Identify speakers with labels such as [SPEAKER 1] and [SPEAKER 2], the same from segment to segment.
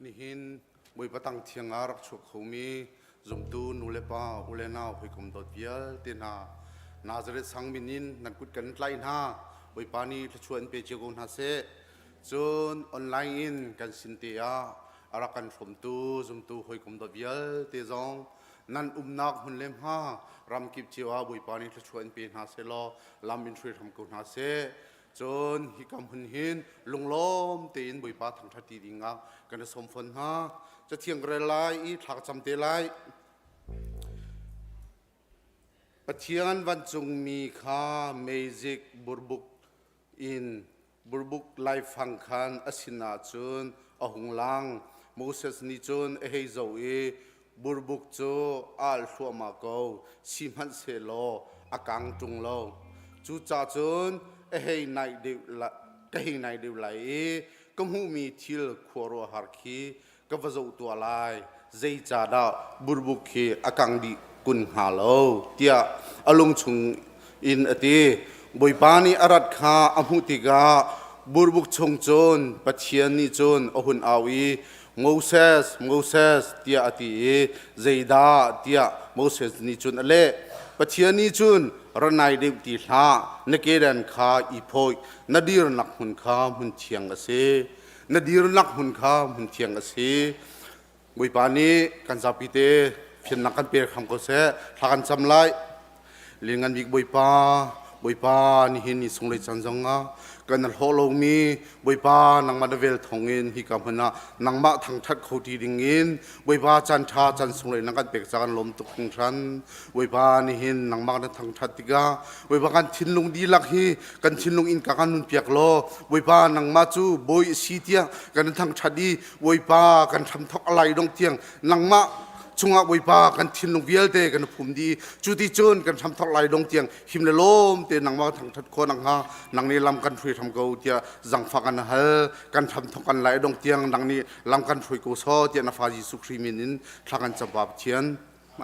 [SPEAKER 1] นี่หินบอยปะตังเทียงอารักชุกเขามีจมตูนูเลปาอุเลนาหอยกุมดอดเบียลเตนานาจเรตสังมินินนันกุดกันไลน์นาบอยปานีชวนเปเจกอนฮาเซจนออนไลน์อินกันสินเตียอารักกันสมตูจมตูหอยกุมดอดเบียลเตจงนันนักหุ่นเล่มห้ารำกิบเจียวบอยปานีชวนเปนฮาเซลอลำบินช่วยทำกุนฮาเซจนฮิกำหุ่นหินลงล้มตีนบุยปาทั้งทัดตีดิงอ่ะกันสมฝนฮะจะเที่ยงเรลัยอีถักจำเตลัยปะเทียนวันจงมีค่าเมจิกบุรบุกอินบุรบุกไลฟ์ฟังคันอสินาจนอหงลังโมเสสนิจนเฮโซเอบุรบุกโจอัลชัวมาโกซิมันเซโลอากังจงโลจูจ่าจนเฮ้ยนายเดียวละก็เฮ้ยนายเดียวละก็หูมีทิลขวรัวฮาร์คีก็ว่าจะตัวลายใจจ่าดาบุรบุกคีอากังดีกุนฮาโลเตียอารมณ์ชงอินอติบอยปานีอารัดคาอมุติกาบุรบุกชงจนปัจเจียนีจนอหุนอาวีโมเสสเตียอติใจดาเตียโมเสสนีจนอเล่ปัจเจียนีจนรันนายเดวติลาเนเกดันข้าอีพอยนาดีรนักหุ่นข้าหุ่นเทียงกษนาดีรนักหุ่นข้าหุ่นเทียงกษบุยปานีกันจับพิเตเพียงนักกันเปียคำกษทากันจำไลเลี้ยงกันวิกบุยปานี่เห็นนี่ส่งเลยจันจังอ่ะกันนั่งโฮโลมีบุยปานังมาเดเวลทองเงินฮิกำพนะนังมาทางทัดเขาทีดิ่งเงินบุยปาจันทาจันส่งเลยนังกันเปียกจันลมตุกของฉันบุยปานี่เห็นนังมาทางทัดติกาบุยปากันชินลงดีลักฮีกันชินลงอินกันนุนเปียกโลบุยปานังมาจูบุยสีเตียกันทางทัดดีบุยปากันทำทอกอะไรดงเตียงนังมาชงอาบุยปากันทินลงเวียลเตกันภูมิดีจุดที่จนกันทำทอกไหลดงเตียงหิมเลลมเตนังมาทางทัดโคนังฮานังนี้ลำกันช่วยทำเกาเตียจังฟักกันเฮกันทำทอกกันไหลดงเตียงนังนี้ลำกันช่วยกูซ้อเตียนฟาจิสุครีมินินทากันจับบาปเทียน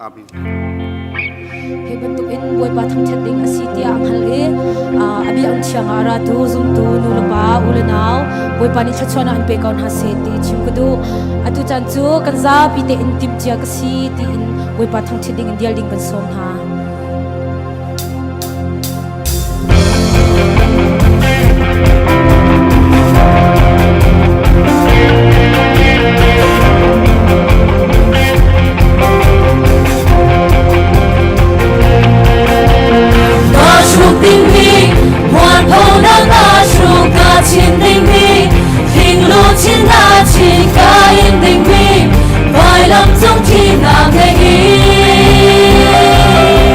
[SPEAKER 1] อามิน
[SPEAKER 2] เฮบันตุอินบุยปาทั้งชัดดิ่งอาศิเตียอังฮัลเออบิอังเชียงอาราดูซุมตูนูลปาอุลนาวบุยปานิชัดชวนอันเปกอนฮาเซติชิมกดูอตุจันจูกันซาปีเตอินติมเจียกสีตีอินบุยปาทั้งชัดดิ่งเดียลดิ่งกันสมฮา
[SPEAKER 3] Hãy subscribe cho kênh Ghiền Mì Gõ để không bỏ lỡ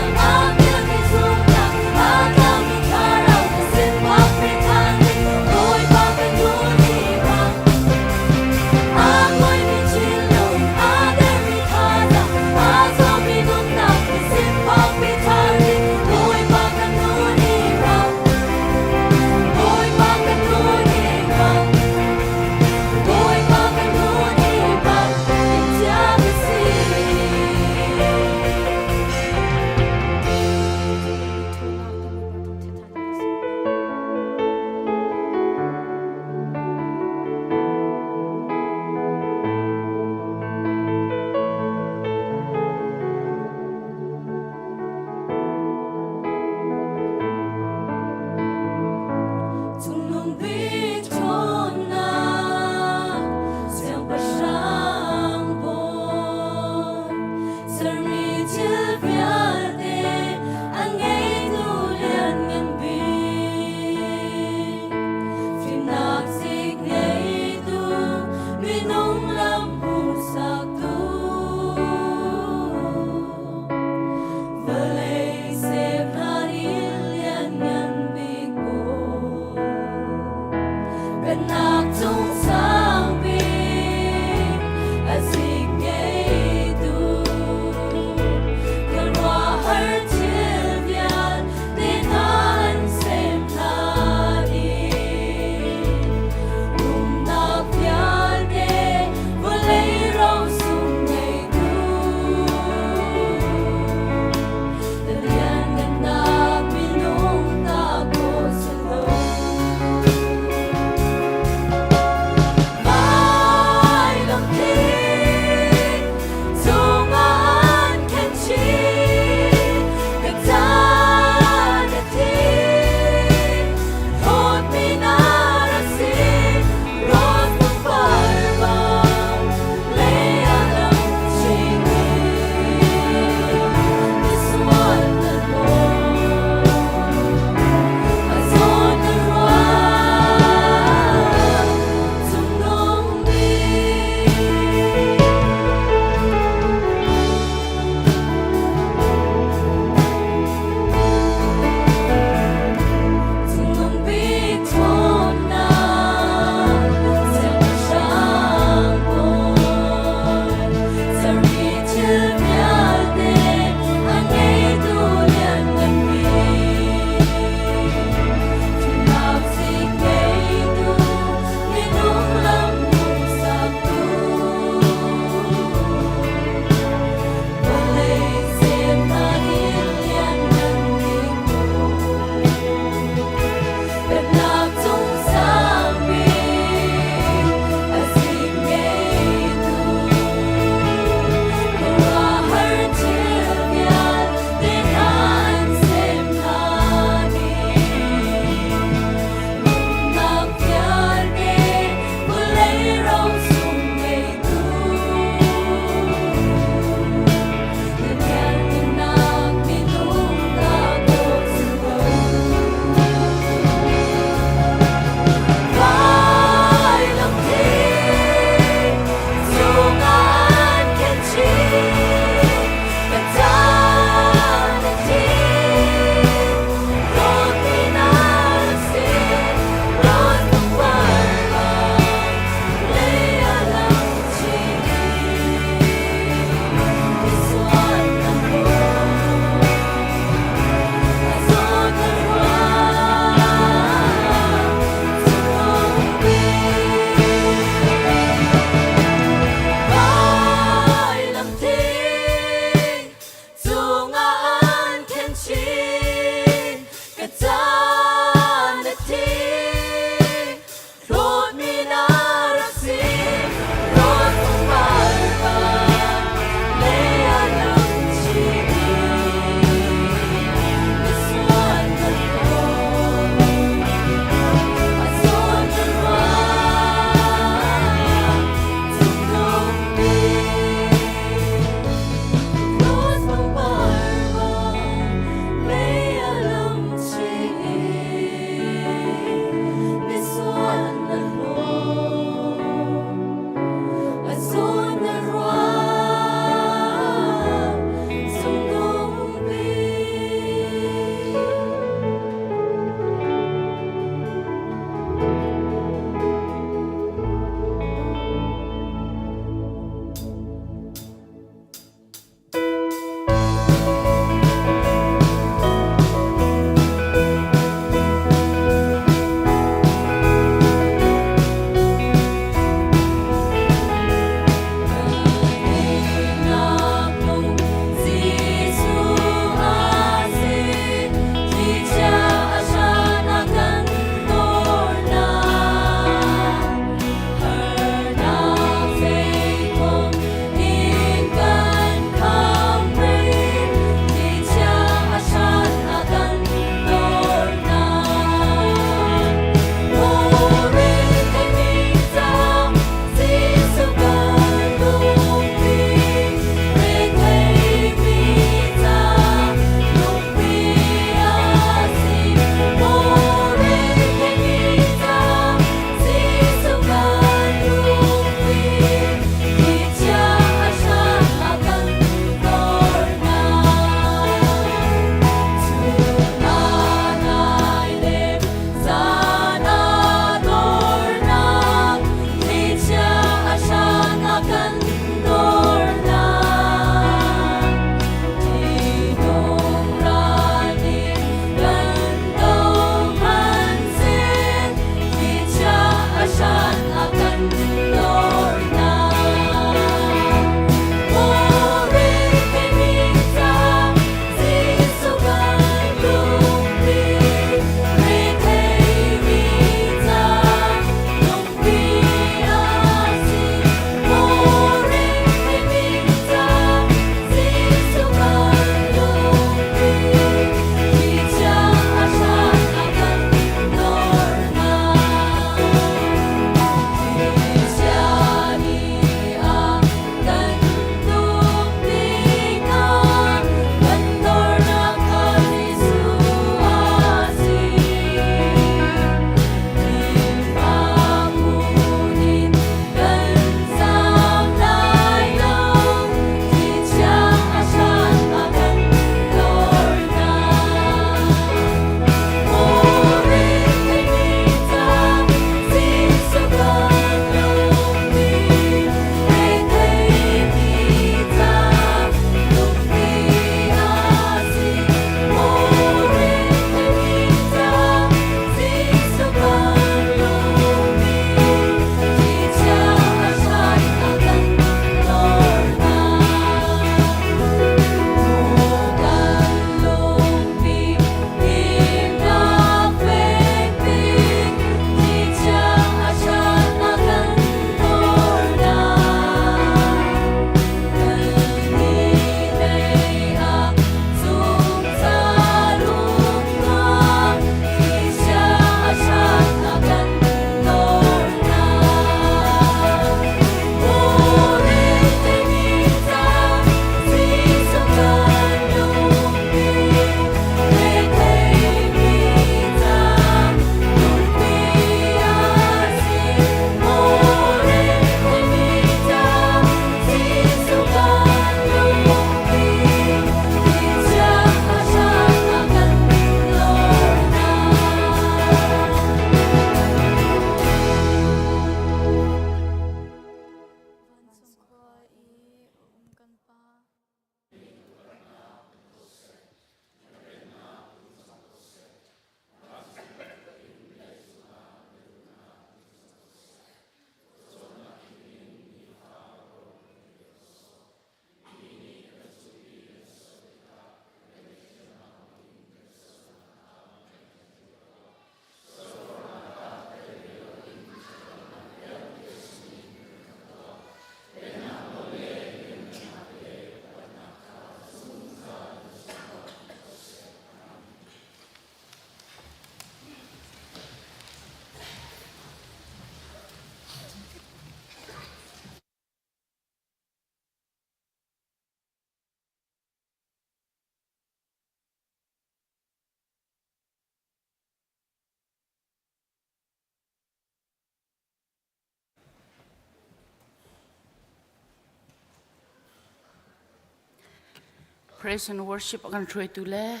[SPEAKER 3] praise and worship akan troi tu le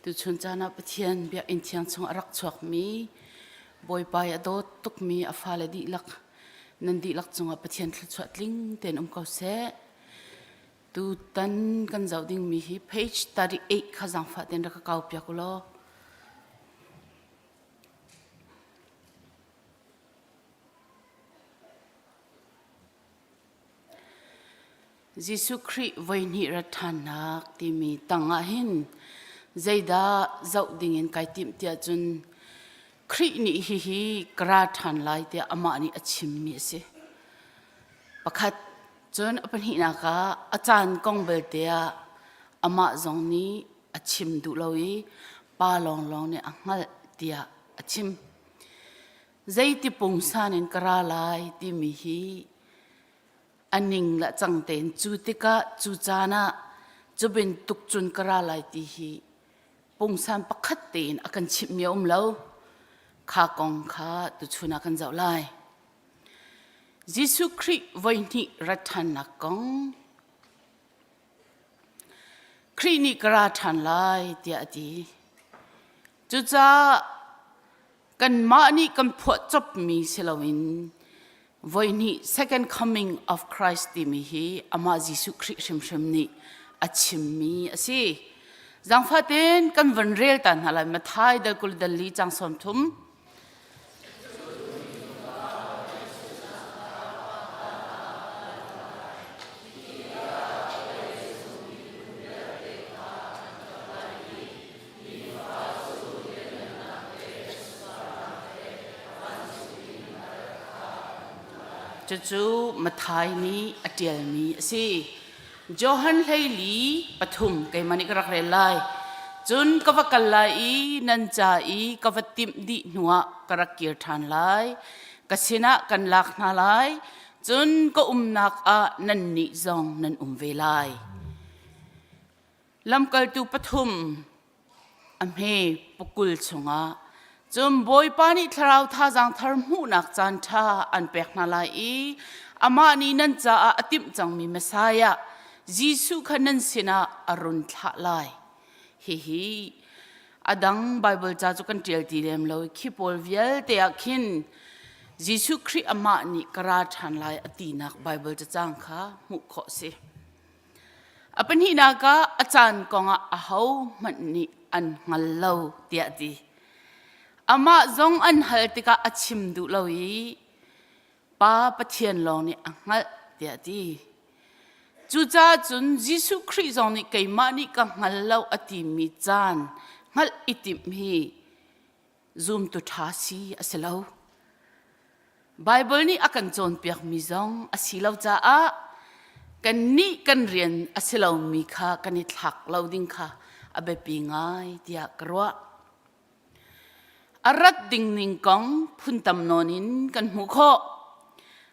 [SPEAKER 3] tu chun chana pathian bia in thiang chung arak chuak mi boy pai adot tuk mi afale di lak nan di lak chunga pathian thil chuat ling ten kau se tu tan kan zau ding mi hi page 38 khazang fa ten ra kau pia kulo Jisu Christ voini rathanak timi tanga hin zaida zau dingin kai tim tia chun Christ ni hi kra than lai te ama ni achim mi se pakhat chun apan hi na ka achan kong bel te ama zong ni achim du lowi pa long long ne angal tia achim zaiti pungsan in kra lai timi hi aning la changten chu tika chu chana chubin tuk chun kara lai ti hi pungsan pakhat ten akan chip mi lo kha kong kha tu chuna kan zau lai Jisu Christ voini rathan na kong Christ ni kara than lai ti ati chu cha kan ma ni kan pho chop mi selawin voini second coming of Christ timihi ama Jisu Christ shim ni achim mi asi zangfaten kan vanrel tan halai mathai dal kul dal li chang som thum chu mathai ni atial mi si Johan Leili pathum kai mani karak relai chun kawakal lai nan cha I kawatim di nuwa karakir than lai kasina kan lak na lai chun ko umnak a nan ni zong nan ve lai lamkal tu pathum amhe pukul chunga chum boy pani tharau tha jang thar mu nak chan tha an pek na lai ama ni nan cha atim chang mi Messiah Jisu khanan sina arun tha lai hi adang Bible cha chu kan tel ti lem lo khi pol vial te akhin Jisu Christ ama ni kara than lai ati nak Bible cha chang kha mu kho se apan hi na ka achan konga ahau man ni an ngal lo ti ati ama zong an hal tika achim du lowi pa pathian long ni angal tia ti chu cha chun Jisu Christ zong ni kai ma ni ka ngal lo ati mi chan ngal itim hi zoom tu tha si aselo Bible ni akan chon piak mi zong asilo cha a kan ni kan rian aselo mi kha kan ni thak lo ding kha abe pi ngai tia krwa arat ding ning kong phuntam nonin kan mu kho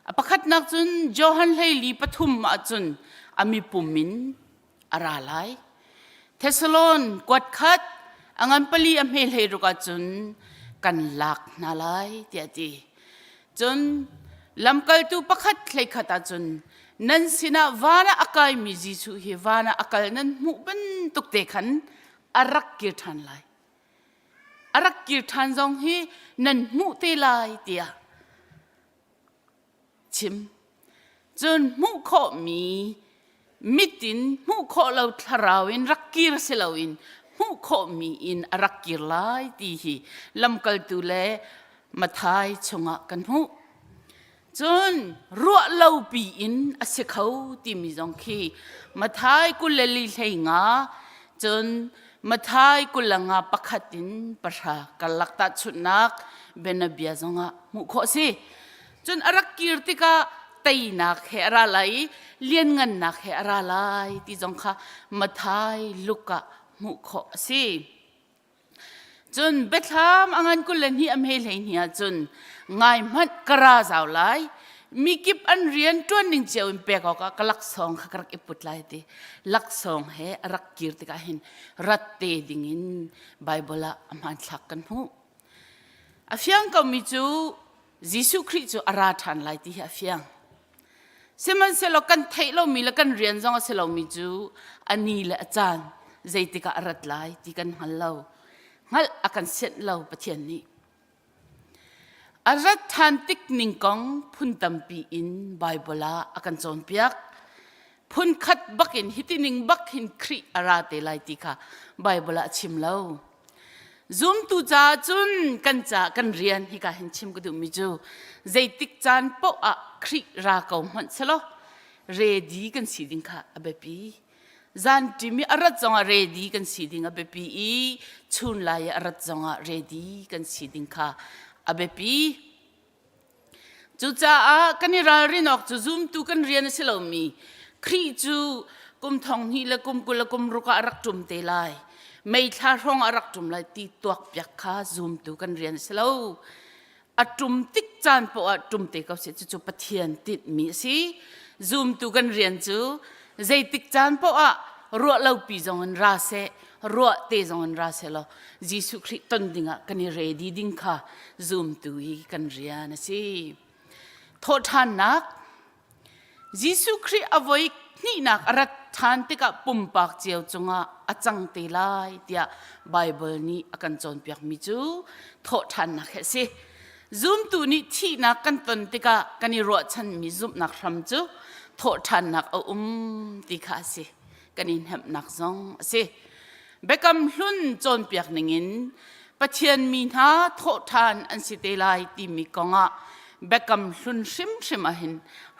[SPEAKER 3] apakhat nak chun Johan Leili pathum ma chun ami pumin aralai Thessalon kwat khat angan pali amhe leiruka chun kan lak na lai ti chun lamkal tu pakhat hlei khata chun nan sina wana akai mi Jisu hi wana akal nan mu ban tukte khan arak kir than lai arak kir than zong hi nan mu te lai tia chim chun mu kho mi mitin mu kho lo tharawin rakir selawin mu kho mi in arak kir lai ti hi lamkal tu le mathai chunga kan hu chun ruwa lo pi in asikhau ti mi zong khi mathai kuleli thleinga chun mathai kulanga pakhatin pasha kalakta chunak benabia zonga mu kho si chun arak kirtika tainak he ara lai lien ngan nak he ara lai ti zong kha mathai luka mu kho si chun betham angan kulen hi am he lein hi chun ngai mat kara zaw lai mi kip an rian tuan ning cheu pe ka kalak song khakrak iput lai ti lak song he arak kirtika hin ratte dingin Bible aman thak kan hu afiang ka mi chu Jisu Christ chu ara than lai ti afiang สิมันเสเรากันเทเรามีแล้วกันเรียนจงเสเรามีจูอันนี้แหละอาจารย์ใจติกะรัดไลที่กันหันเราหันอากันเสร็จเราปะเทียนนี้อารัดทันติกนิงกองพุนตัมปีอินไบเบิลาอากันจนเปียกพุนขัดบักอินฮิตินิงบักหินครีอาราเตไลติกะไบเบิลาชิมเราzoom tu cha chun kan cha kan rian hi ka hin chim ku du mi ju zaitik chan po a khri ra ko man chalo ready kan si ding kha abepi zan timi arat zonga ready kan si ding abepi I chun lai arat zonga ready kan si ding kha abepi chu cha a kani ral rinok chu zoom tu kan rian silo mi khri chu kum thong hi la kum kula kum ruka arak tum te laiไม่ทาร้องอารักจุ่มเลยตีตัวเปียกขาซูมตัวกันเรียนเสลาอาจุ่มติ๊กจานปอจุ่มเตะเขาเสียจู่ปะเทียนติดมีสิซูมตัวกันเรียนจู่ใจติ๊กจานปอรัวเราปีจงอันราเสรัวเตจงอันราเสละยิสุคริตันดิ่งะกันเรดีดิ่งค่ะซูมตัวกันเรียนสิโทษทานนักยิสุคริอวัยนี่นักรัฐทานติกะปุ่มปากเจียวจงอาจังเตลายเดียไบเบิลนี้อากันจนเปียกมิจูโทษทานนักเฮสิซูมตัวนี้ที่นักกันตนติกะกันนี่รัวฉันมีซุปนักรำจูโทษทานนักติกะสิกันนี่เห็บนักซองสิเบกำลุ่นจนเปียกหนึ่งปะเทียนมีหาโทษทานอันสิเตลายที่มีกงะเบกำลุ่นชิมหิน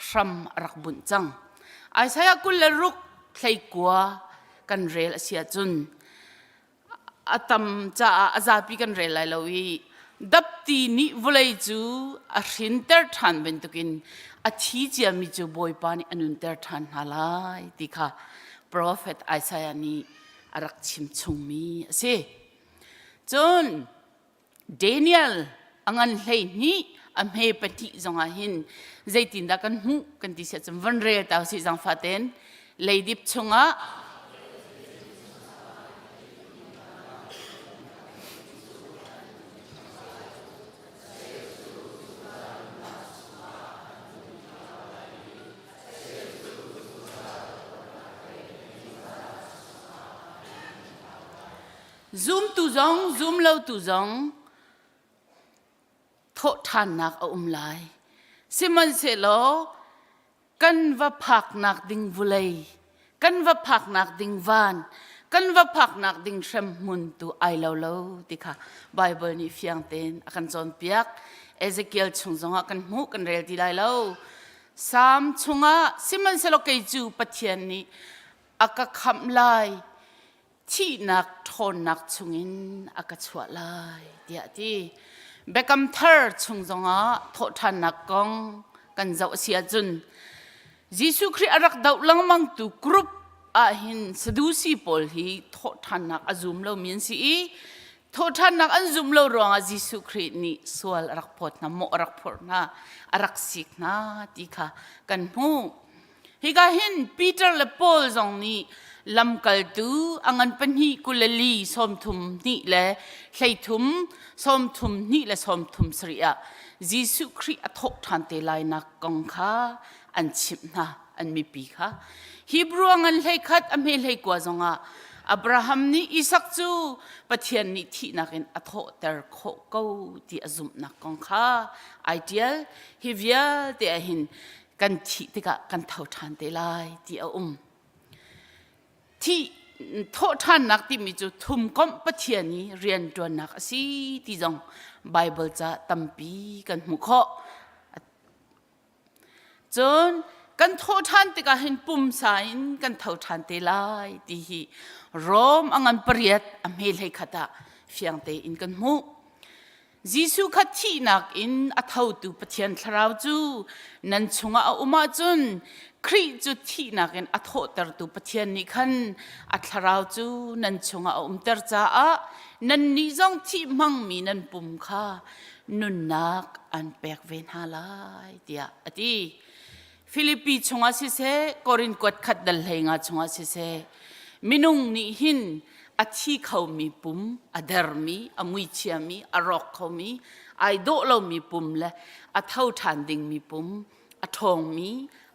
[SPEAKER 3] รำรักบุญจังไอ้สายกุลรุกใครกลัวกันเรลเสียจุนอาตมจะอาซาปีกันเรลไลวีดับตีนิวเลยจูอาชินเตอร์ทันเป็นตุกินอาชีเจียมิจูบอยปานิอนุนเตอร์ทันฮาลายติค่ะ Prophet ไอ้สายนี้อารักชิมชงมีสิจนเดนิเอลอังันเลยนี้อเมปฏิจงอาหินใจตินดากันหูกันที่เสียจำวันเรียตาวสิจังฟาเตนเลยดิบชงะซูมตุจงซูมเล่าตุจงโทษทานนักอุ้มลายสิมันเสลอกันว่าผักนักดิ่งวุเลยกันว่าผักนักดิ่งวานกันว่าผักนักดิ่งเชมมุนตัวไอเล่าเล่าติค่ะไบเบิลนี่เฟียงเต็นอากันจนเปียกเอเซเคียลชงจงอากันหูกันเรลที่ไลเล่าสามชงอาสิมันเสลอเกยจูปะเทียนนี้อากาคำลายที่นักทนนักชงอินอากาชวลายเดียที่เบกำเธอชงจงอาโทษทานนักกองกันเจ้าเสียจุนยิสุคริอารักดาวลังมังตุกรุปอาหินสดูสีปอลฮีโทษทานนักอาจุมเรามีนสีโทษทานนักอันจุมเรารองอายิสุครินี่สวลอารักพอดนะโมอารักพอดนะอารักสิกนะที่ค่ะกันหูฮิกาหินปีเตอร์และปอลจงนี้ลำกัลตูอังันเป็นฮีกุลลีสมทุมนี่แหละใส่ทุมสมทุมนี่แหละสมทุมสริยะยิสุคริอาทกทันเตลายนักกงค่ะอันชิมนะอันมีปีค่ะฮีบรูอังันเลยคัดอเมเลยกว่าจงอ่ะอับราฮัมนี่อิสักจูปะเทียนนี่ที่นักอินอาทกเตอร์โคเก้าที่อาจุมนักกงค่ะไอเดียฮิวิอาเดียหินกันที่ติกะกันเท่าทันเตลายที่ที่โทษท่านนักที่มีจุดทุ่มก้มปะเทียนี้เรียนตัวนักสิที่จงไบเบิลจะตั้มปีกันมุขจนกันโทษท่านติกาเห็นปุ่มสายกันเท่าทันเตลายที่โรมอังันเปรียดอเมริกาตาเฟียงเตอินกันมุยิสุขัดที่นักอินอัฐาวตุปะเทียนทราวจูนันชงอาอุมาจุนครีจุดที่นักอินอัฐาวตรตุปะเทียนนิคันอัทราวจูนันชงอาตรจ้านันนิจงที่มังมีนันปุ่มค่ะนุนนักอันเปกเวนฮาลายเดียอดีฟิลิปปีชงอาสิเซกอรินกวดขัดดัลเฮงาชงอาสิเซมินุงนิหินอาชีเขามีปุ่มอาเดอร์มีอามุยเชียมีอารอกเขามีไอโดเรามีปุ่มและอาเท่าทานดิงมีปุ่มอาทองมี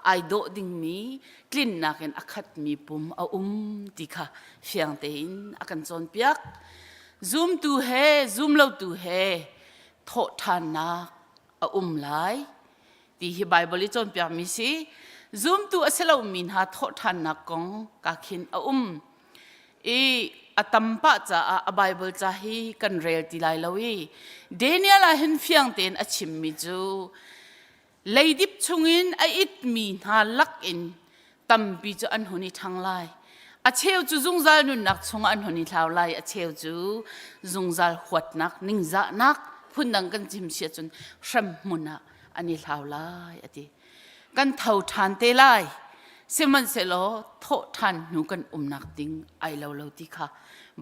[SPEAKER 3] ไอโดดิ่งมีกลิ่นนักเอ็นอัดมีปุ่มเอาติค่ะเฟียงเตอินอากันจนเปียกซูมตูเฮซูมเล่าตูเฮโททานนักเอาไลที่ฮิไบเบิลจนเปียกมีสิซูมตูเสลามินหาโททานนักกงกาคินเอาอาตัมปะจะอาไบเบิลจะให้กันเรียลที่ไลลาวีเดนียลเห็นเฟียงเตนอาชิมมิจูเลยดิบชงอินไออิดมีหาลักอินตัมปีจูอันหุนิทางไลอาเชลจูซุงซัลนุนนักชงอันหุนิทาวไลอาเชลจูซุงซัลขวดนักนิ่งจะนักพุ่นดังกันจิมเชียจนชัมมุนะอันนี้ทาวไลอดีกันเท่าทานเตไลสิมันเสลอโททันหนูกันนักดิ้งไอเลาที่ค่ะ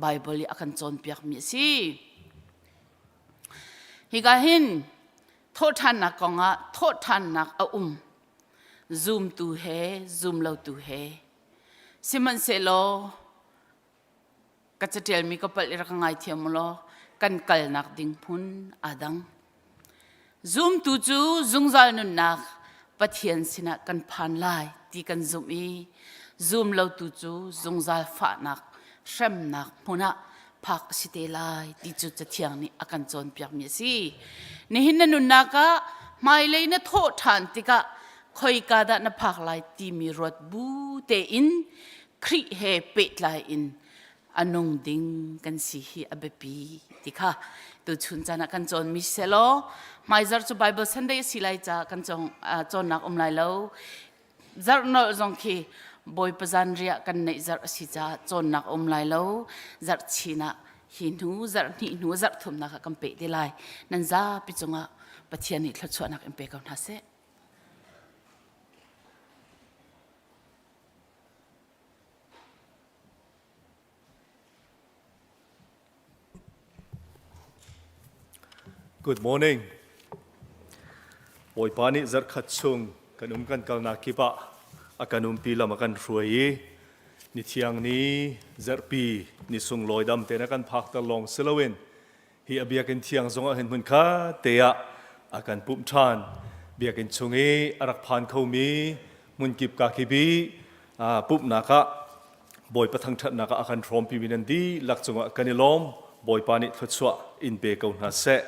[SPEAKER 3] ไบเบิลอากันจนเปียกมีสิฮิกาหินโททันนักกงโททันนักซูมตูเฮซูมเลาตูเฮสิมันเสลอกัจจเทลมีก็เปิดรักง่ายเทียมลอกันกัลนักดิ้งพุนอาดังซูมตูจูซุงซัลนุนนักปะเทียนสินะกันผ่านไลที่กันซูมเราตูจูซงซัลฟ้านักเช่มนักมุนะพักสิเตไลที่จุดจะเที่ยงนี้อากันจนเปียกมีสินี่หินนุนนักะไม่เลยนะโทษทันติกะคอยกาดนะพักไลที่มีรถบูเตอินคริเฮเปตไลอินอันนงดิงกันสิฮีอเบปีติค่ะตัวชุนจานักกันจนมิเซโลไม่จารจูไบเบิลซันเดย์สิไลจากันจนนักไลโลจารโนจงคีบอยปจันเรียกันในจารสิจาจนนักไลโลจารชีนะหินูจารนี่นูจารทุมนักกัมเปได้ไลนั่นจ้าปิจงะปะเทียนิทลชวนักเอ็มเปกันฮัสเซ
[SPEAKER 4] Good morning. Boy pani zar khat chung kanum kan kalna kipa akanum pila makan ruai ni thiang ni zar pi ni sung loidam te na kan phak ta long selawin hi abiakin thiang zonga hen mun kha teya akan pum than biakin chungi arak phan khomi mun kip ka kibi pup naka boy pathang that naka akan throm pi minan di lak chunga kanilom boy pani thachwa in be kaun na se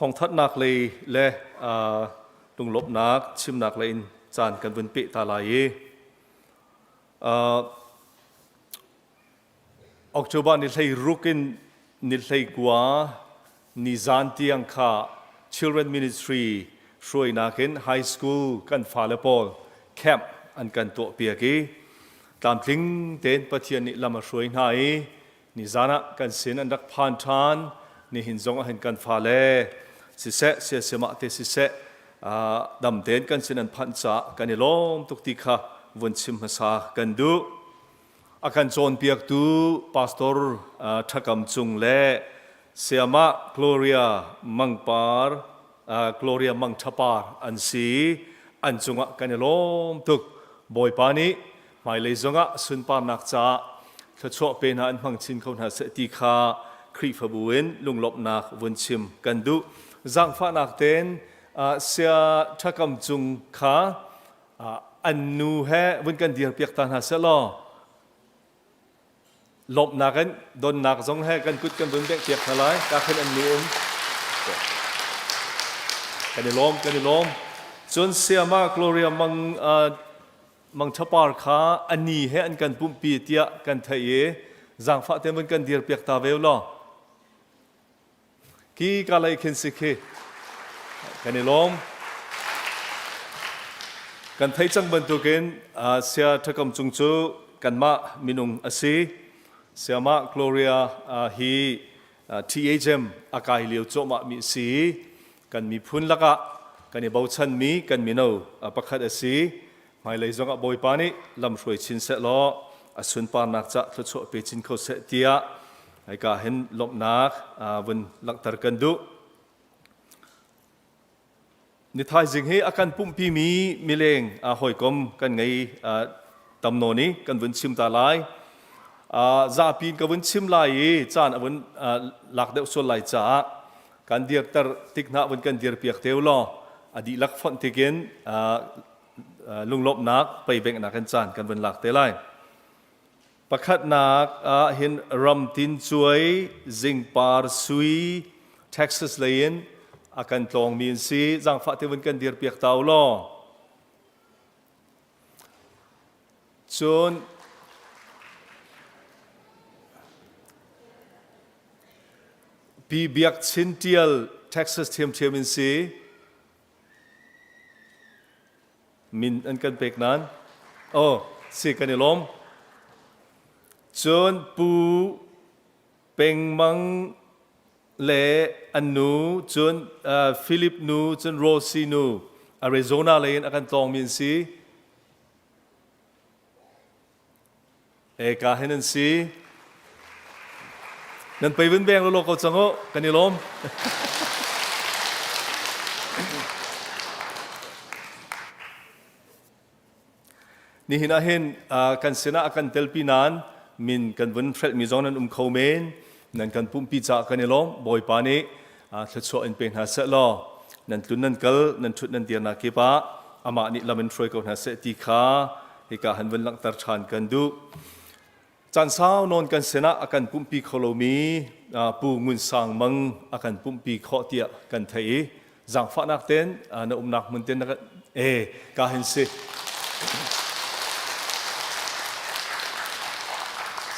[SPEAKER 4] ทองทัดนักเลยและตุงลบนักชิมนักเลยจานกันบนเปตาลายออกจากบ้านนิสัยรุกินนิสัยกว่านิจานที่ยังข้า Children Ministry ช่วยนักเห็น High School กันฟาเลปอลแคมป์อันกันตัวเปียกีตามทิ้งเต้นปะเทียนนิลามาช่วยให้นิจานะกันเสียนอันดักผ่านทานนิหินจงเห็นกันฟาเลสิเสเสียสมาเตสิเสดำเดินกันสินันพันษากันในล้อมทุกที่ค่ะวันชิมภาษากันดูอาการโจนเปียกดูพาสตอร์ทักกำจุงเล่เสียมาโกลเรียมังปาร์โกลเรียมังทัปาร์อันสีอันจุงกันในล้อมทุกบอยปานีไม่เลยจงสุนปานักจ่าถ้าชอบเป็นอันมังชินเขาหาเสติค่ะครีฟบุญลุงลบนักวันชิมกันดูจังฟ้านักเต้นเสียทักกำจุงขาอันนูเฮวันกันเดียร์เปียกตาหาเสลอลบนักกันโดนนักจงเฮกันกุดกันบนเปียกทลายกาขึ้นอันนูกันในลมจนเสียมากโกลเรียมังทัปาร์ขาอันนี้เฮอันกันปุ่มปีเตียกันไทยจังฟ้าเต้นวันกันเดียร์เปียกตาเวลลอกีกาไลเคนสิเคกันในลมกันไทยจังบรรทุกินเสียทักกำจุงจูกันมามินุงอาศีเสียมาโกลเรียฮีTHM อากาศเลี้ยวโจมามีสีกันมีพุนลักะกันในเบาชันมีกันมีนูประคัดอาศีไม่เลยจงกับบอยปานีลำช่วยชินเสลอสุนปานักจะทดสอบไปชินเขาเสตียไอ้กาเห็นลบนักวันหลักตรกันดูนิทายจิงให้อาการปุ่มพีมีเลงหอยกลมกันไงตำโนนี้กันวันชิมตาลายจ่าปีนกันวันชิมลายจานวันหลักเดวส่วนลายจ่า กันเดียร์ตร์ติกนาวันกันเดียร์เปียกเทวล้ออดีลักฟอนติกินลุงลบนักไปเบ่งนักกันจานกันวันหลักเตลัยประคัดนักเห็นรำตินช่วยจิงปาร์ซุยเท็กซัสเลยนอาการตองมีนซีจังฟ้าเทวันกันเดียร์เปียกเตาล้อจนปีเบียกชินเทียลเท็กซัสเทียมมินซีมินอันกันเป็กนั้นโอ้สิกันนี่ล้มจนปูเป็งมังเลอันนูจนฟิลิปนูจนโรซีนูอาริโซนาเลยอันกันตองมินซีเอกาเฮนันซีนั่นไปวินแบงแล้วโลกเขาจังโอกันนี่ล้มนี่เห็นเห็นกันเสนากันเตลปีนานมินกันวันเฟรดมิจอนันเขาเมนนั่นกันปุ่มปีจากกันนี่ล้มบอยปานีทศอินเป็นหาเสลอนั่นตุนนั่นเกลนั่นชุดนั่นเดียนาเก็บะอามานี่ลามินฟรอยกันหาเสติขาฮิกาหันวันลังตาชานกันดูจันสาวนอนกันเสนาอากันปุ่มปีโคโลมีปูงุนสังมังอากันปุ่มปีข้อเตียกันไทยจังฟ้านักเต้นนนักมันเต้นนักกาเห็นสิ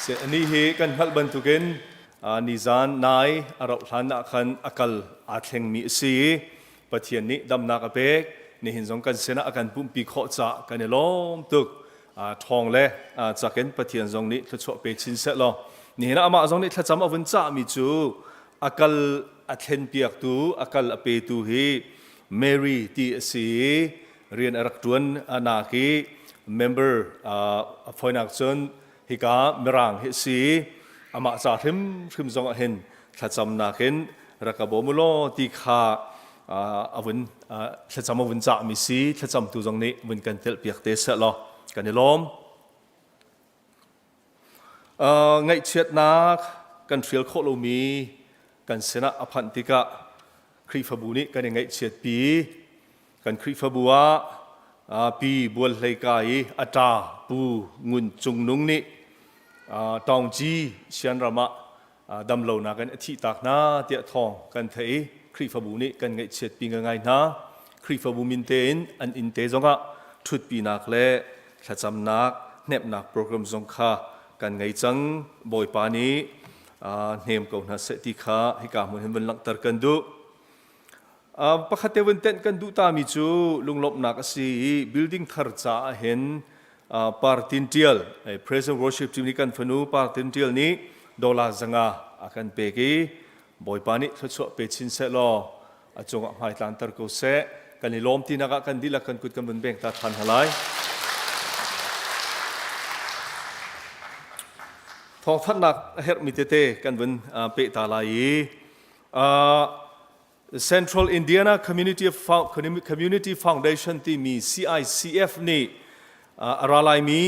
[SPEAKER 4] เสอันนี้เฮกันฮัลบันทุกินนิจานนายอารับฐานะขันอักลอาเทงมีสีปะเทียนนี้ดำนักเบกนี่เห็นสองกันเสนาอากันปุ่มปีข้อจะกันเนี่ยล้มตุกทองเล่จากเห็นปะเทียนตรงนี้ถ้าชอบไปชินเสร็จแล้วนี่นะอามาตรงนี้ถ้าจำเอาวันจ้ามีจูอากาศอัเทนเปียกตูอากาศเปตูฮีเมรี่ที่สีเรียนรักจวนนาคีเมมเบอร์ฟอยนักจนฮิกาเมรังฮิสีอามาจากทิมจงเห็นถ้าจำนาเห็นรักบ่มุโลที่ขาอวันถ้าจำเอาวันจ้ามีสีถ้าจำตัวตรงนี้วันกันเตลเปียกเตสแล้วกันนี่ล้มไงเชียดนักกันเฟียลโคโลมีกันเสนาอภันติกะครีฟบูนี้กันไงเชียดปีกันครีฟบัวปีบัวไหลกายอัตราปูงุนจุงนุงนี้ตองจีเชียนรามะดำเหลานากันที่ตากนาเตียทองกันไทยครีฟบูนี้กันไงเชียดปีง่ายๆนะครีฟบูมินเตนอันอินเตจงะทุดปีนักเล่ถ้าจำนักเน็บนักโปรแกรมสงฆ์กันไงจังบอยปานี้เนมกับนักเสติขาให้การมันเห็นวันหลังตรกันดูประคัตเตวันเต้นกันดูตามิจูลุงลบนักสี building ทาร์จ้าเห็นปาร์ตินเทียล present worship ทีมนี้กันฟนูปาร์ตินเทียลนี้ดอลลาร์จังอากันเปกีบอยปานี้ทศเปชินเซลอจงหายตันตรกุเสกันในล้อมที่นักกันดีละกันกุดกันบนเบงตาทันหลายทองทัดนักเฮร์มิเตเตกันวันเปตาลาย Central Indiana Community Foundation ที่มี CICF นี่อะไรลายมี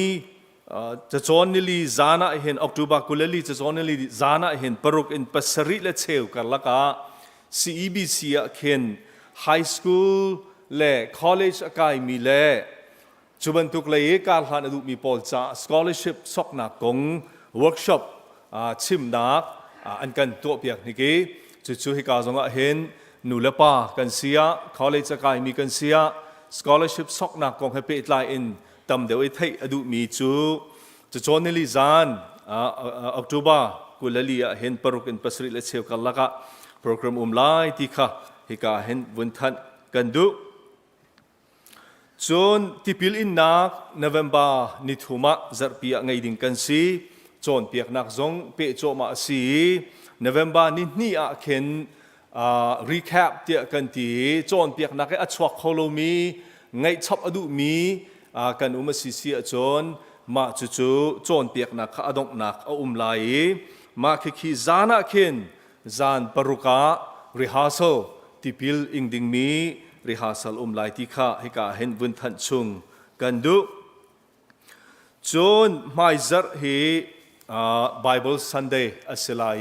[SPEAKER 4] จะจอนนิลีจานะเห็นออกตุบากุเลลีจะจอนนิลีจานะเห็นปรุกอินปัสริเลเชลกันละกา CEBC เห็น High School และ College อากาศมีเล่จุบันทุกเลยการหันอดุมีปอลจ้า Scholarship สกนักกงworkshop ชิมนักอันกันตัวเปียกนี่กีจู่ๆให้การสงเห็นนูเลป้ากันเสีย college กายมีกันเสีย scholarship สกนักกองให้เปิดไลน์ตำเดียวไอ้ไทยอดุมีจะจนนิลิจานออกตุบากุลลีเห็นปรุกินปัสริเลเชลกันละกะโปรแกรมไลน์ที่ค่ะให้การเห็นวันทันกันดูจนที่พิลอินนักโนเวมบานิทุมาจัดปีไงดิ่งกันสีจนเปียกนักจงเปโจมาสีโนเวมบานี่อาเข็นrecap เตียกันทีจนเปียกนักอัจฉริยะโคโลมีไงชอบอดุมีกันอุมาสิเสียจนมาจู่ๆจนเปียกนักอดงนักไลมาคิจานะเข็นจานปรุกะ rehearsal ที่พิลอิงดิ่งมี rehearsal ไลที่ข้าให้กาเห็นวันทันชุงกันดูจนไม่จัดให้ Bible Sunday อาศัย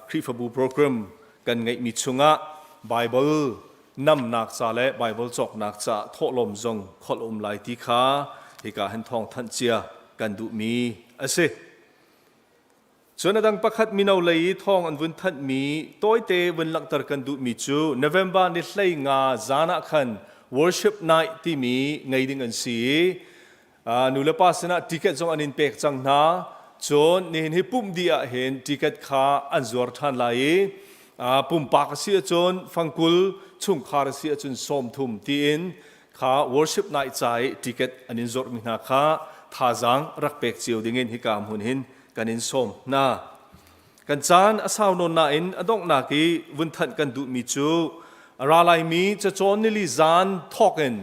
[SPEAKER 4] คริฟบูโปรแกรม กันไงมิชุงะไบเบิลนำนักซาเลไบเบิลจอกนักซาทอลมจงขลไลติขาฮิกาหันทองทันเจียกันดูมีอาศัยส่วนดังประคัดมินเอาเลยทองอันวุ่นทัดมีต้อยเตวันหลักตระกันดูมีจูโนเวมบาร์นิสเลงาจานักขัน worship night ที่มีไงดิ่งอันสีนูเลปัสนะติเกตจงอันอินเปกจังนาจนนี่เห็นปุ่มเดียเห็นติเกตขาอันจวดทันไหลปุ่มปากเสียจนฟังกุลชุ่มคาร์เสียจนสมทุมที่อินขา worship night ใจติเกตอันอินจวดมินาขาท่าจังรักเปกเจียวดิ่งเงินฮิกามหุนหินกันอินสมนากันจานอาสาวนนนาอินอดงนากีวุนทันกันดูมิจูราลายมีจะจนนิลิจานทอกเอ็น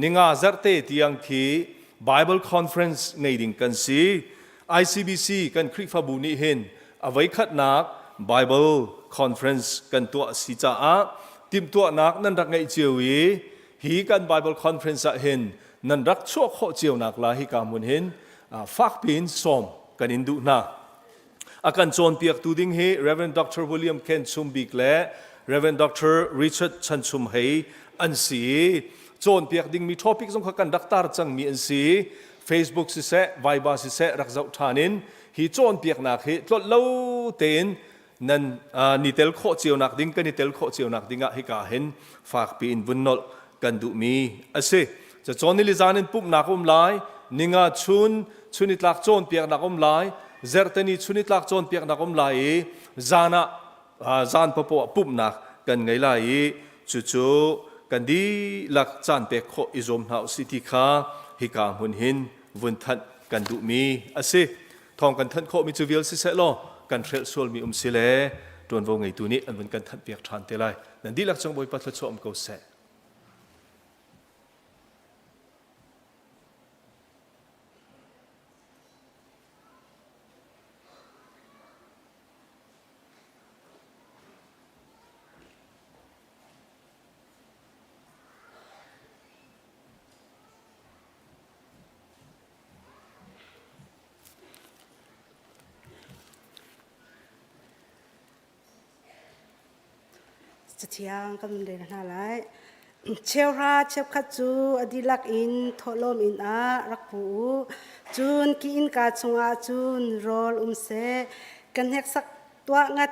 [SPEAKER 4] นิงาจัรเตที่ยังคี Bible Conference ไงดิ่งกันสี ICBC กันคริฟาบุนีเห็นเอาไว้ขัดนัก Bible Conference กันตัวสิจ้าติมตัวนักนั่นรักไงเจียวฮีกัน Bible Conference เห็นนั่นรักชั่วข้อเจียวนักลาฮิกามุนเห็นฟักปีนสมกันอินดูนาอาการโจนเปียกตูดิ้งเฮ Reverend Dr. William Ken ชุมบิกและ Reverend Dr. Richard ชันชุมเฮอันสีโจนเปียกดิ้งมีท็อปิกสงขักันดักตาร์จังมีอันสี Facebook สิเสไวบาสิเสรักเจ้าทานินฮีโจนเปียกนักเฮตลดเล่าเต็นนั่นนิเทลโคเจียวนักดิ้งกันนิเทลโคเจียวนักดิ้งให้กาเห็นฝากปีนบุญนลกันดูมีอันสีจะโจนนิลิจานินปุ๊บนักอมไลนิงาชุนิตลักโจนเปียกนักอมไลเจอร์ตนีชุนิตลักโจนเปียกนักอมไลจานปะปะปุ่มนักกันไงไลจู่กันดีลักจานเปียกโคอิจอมหาสิทธิขาฮิกามุนหินวุนทัดกันดูมีอาศัยทองกันทัดโคมิจูวิลสิเสลโลกันเทรลส่วนมีสิเลตวนวงไงตัวนี้อันวุนกันทัดเปียกทานเตลัยนั่นดีลักจงบอยปัตตชมเกาเส
[SPEAKER 5] จะเที่ยงก็มันเดินหน้าไล่เชลราเชฟขัดจูอดีลักอินทอลมอินอารักผูจูนกีอินกาชงอาจูนรอลเสกันเฮกสักตัวงัด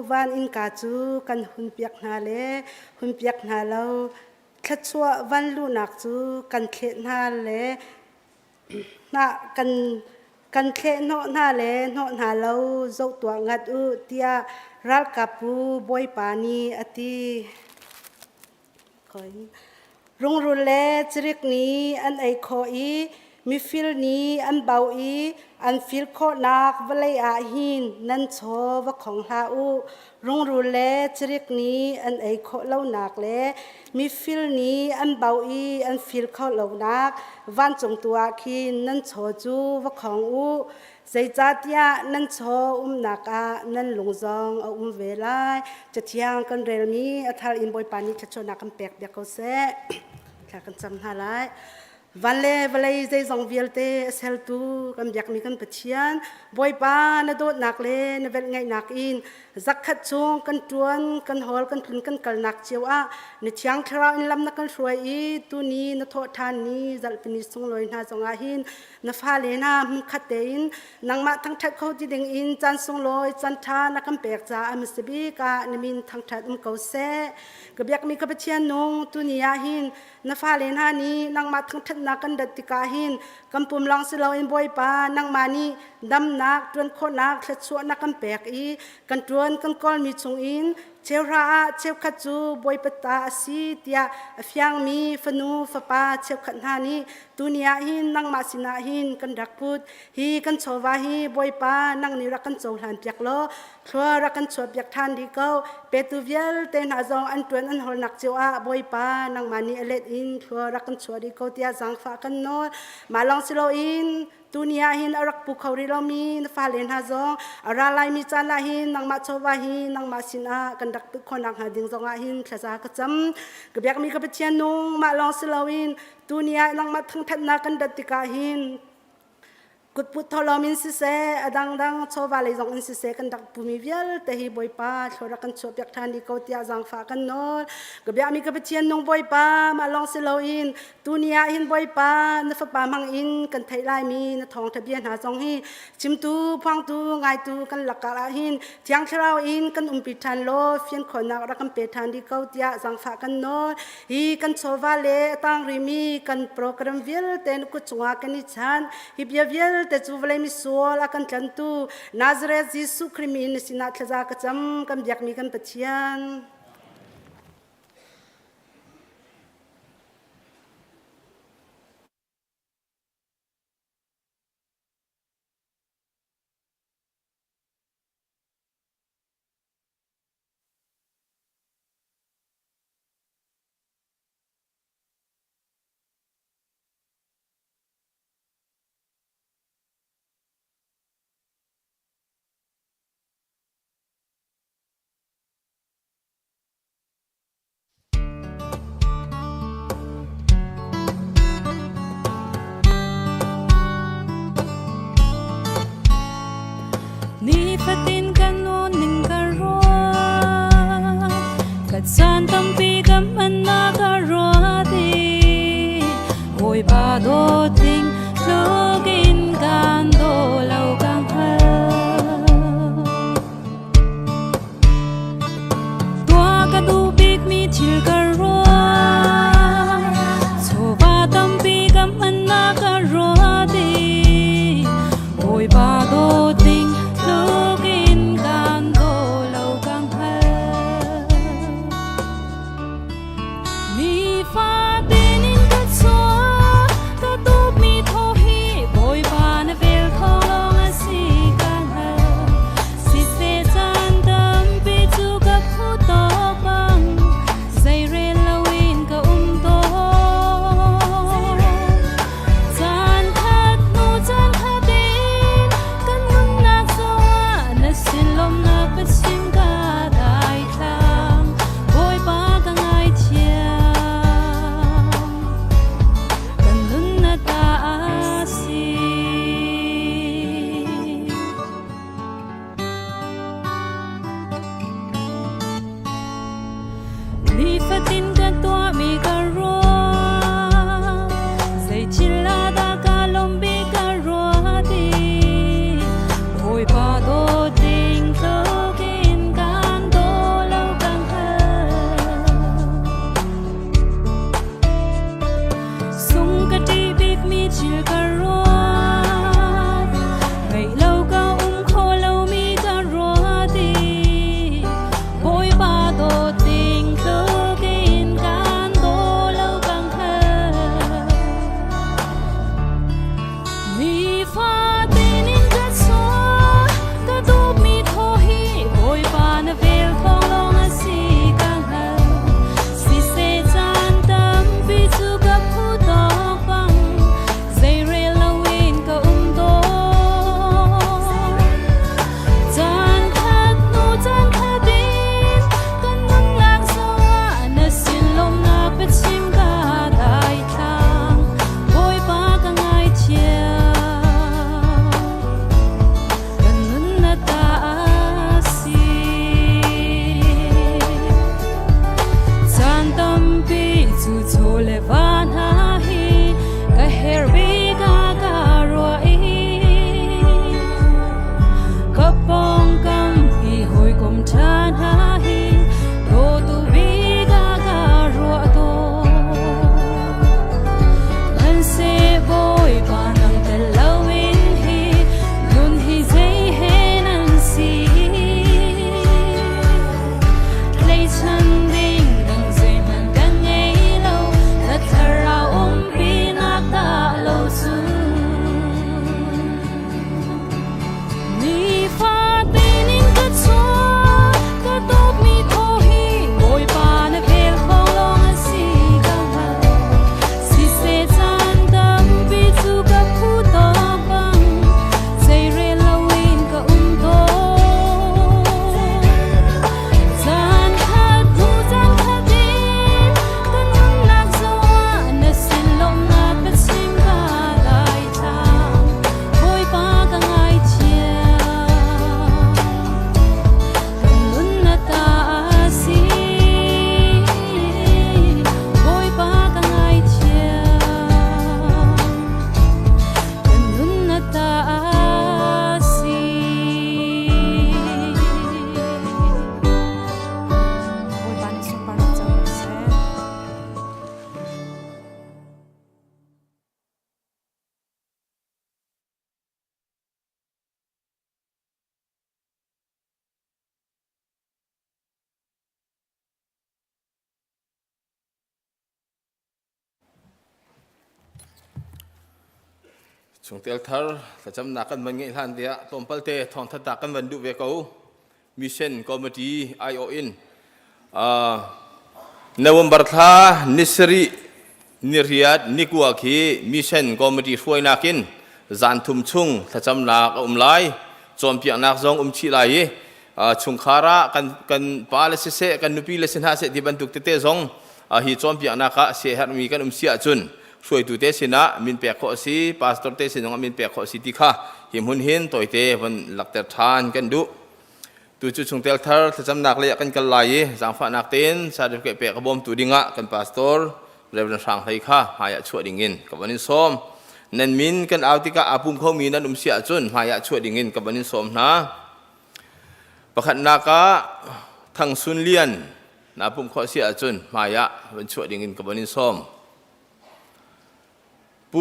[SPEAKER 5] วันอินกาจูกันหุ่นเปียกนาเลหุ่นเปียกนาเราขัดชัววันลูนักจูกันเคนาเลนากันเคโนนาเลโนนาเราเจ้าตัวงัดเตียรัลกับปูบอยปานีอติรุงรุนเลจริกนี้อันไอโคอีมีฟิลนี้อันเบาอีอันฟิลโคนักวลัยอาหินนั่นโชวของฮาอุรุงรุนเลจริกนี้อันไอโคเล่านักเลมีฟิลนี้อันเบาอีอันฟิลโคเล่านักวันจงตัวขีนั่นโชจูวของอุใจจัดยานั่นโชนักอานั่นหลงจองเวลาจะเที่ยงกันเรลมีอัฐาอินบอยปานิจะชนักกันเปียกเบียกเขาเสะแค่กันจำหาไรวันเล่วันเล่ใจจงเวลเตเซลตูกันอยากมีกันเปียนบอยปานโดดนักเล่นเวลไงนักอินจักขัดชงกันจวนกันฮอลกันทุนกันกลนักเจียวในเชียงคราวอินลำนักกันช่วยอีตัวนี้นโทษทานนี้จัลปินิสงลอยนาจงอาหินนฟ้าเลนามุขัดเตอินนางมาทั้งทัดเขาที่ดึงอินจันสงลอยจันทานักกันเปียกจ้าอมิสบีกาในมินทั้งทัดเกาเสกับอยากมีกับเชียนนงตัวนี้อาหินนฟ้าเลนานี้นางมาทั้งทัดนักกันดัดติกาหินกำปุ่มลองสิเราอินบอยปานางมานีดำนักจวนโคนักเช็ดชัวนักกันเปียกอีกันจวนกันกอลมีจงอินเชลราเชลขัดจูบอยปตาสีเตียฟยังมีฟนูฟปาเชลขัดนานีตุนียหินนังมาสินาหินกันรักพุดฮีกันโชวาฮีบอยปานังนิรักกันโจหันเปียกโลทัวรักกันโชวเปียกทานดีเก้าเปตูเวลเตนหาจงอันตวนอันหอนักเจียวอาบอยปานังมานีเอเลดอินทัวรักกันโชวดีเก้าเตียจังฟ้ากันโนมาลองสิโลอินตุนียหินอารักปุเขาริโลมีนฟ้าเลนหาจงอาราลายมีจานลาหินนังมาโชวาหินนังมาสินากันดักตุคนนักหาดิ่งจงอาหินขจากระจำกับอยากมีกับเชียนนงมาลองสิโลอินตุนียนังมาทั้งทัดนากันดัดติกาหิน กุดปุทอลอมินสิเซอดังโชวาเลยจงอินสิเซกันดักภูมิเวลแต่ฮีบอยปาโชรักกันโชเปียกทานดีเกาเตียจังฟ้ากันโนกบยามีกบเชียนนงบอยปามาลองสิโลอินตูเนียอินบอยปานฟปามังอินกันไทยลายมีนทองทะเบียนหาจงฮีชิมตูพวงตูไงตูกันหลักกะลาหินเทียงเชราอินกันปิทันโลเฟียนคนนักรักกันเปทานดีเกาเตียจังฟ้ากันโนฮีกันโชวาเลตั้งริมีกันโปรแกรมเวลเตนกุจงากันนิชันฮิบยาเวลแต่จูเวลมิsoal akan tentu Nazareth Yesus krimin sinat thaza kacham kam biak mi kan pachian
[SPEAKER 2] Ni fatin kanon ning karwa kat san tampi kam anna karwa di oi ba do ting login kan do lau kang ha tua ka du big mi chil karwa so ba tampi kam anna karwa di oi ba do ting looking gan go lâu càng hơn mi pha tin in cất xóa ta tốt mi thô hi bồi ba na vel thô long a si càng hơn si se chan tâm bi chu gặp khu to bang dây re lâu in ka to chan khát nu chan khát tin kan nung nak sin lom na pat sim ka dai thang boy ba ka ngai chiang kan nun na ta si li fatin ka tua mi ka ro sai chilla da ka lom bi ka ro di boy ba do
[SPEAKER 6] chung tel thar ta cham na kan man nge han dia tompal te thon thata kan van du ve ko mission committee io in November tha nisri niriat nikwa khi mission committee huai nakin zan thum chung ta cham na lai chom piang nak zong chi lai chung khara kan pal se kan nupi le sin ha se di bantuk te zong hi chom piang na ka se har mi kan sia chun suai tu te sina min pe kho si pastor te sinong min pe kho si ti kha him hun hin toi te van lak ter than kan du tu chu chung tel thar cham nak le kan kal lai jang fa nak ten sa de pe ka bom tu dinga kan pastor reverend sang hai kha haya chu dingin ka banin som nan min kan autika apum kho mi nan sia chun haya chu dingin ka banin som na pakhat na ka thang sun lian na pum kho sia chun haya ban chu dingin ka banin som pu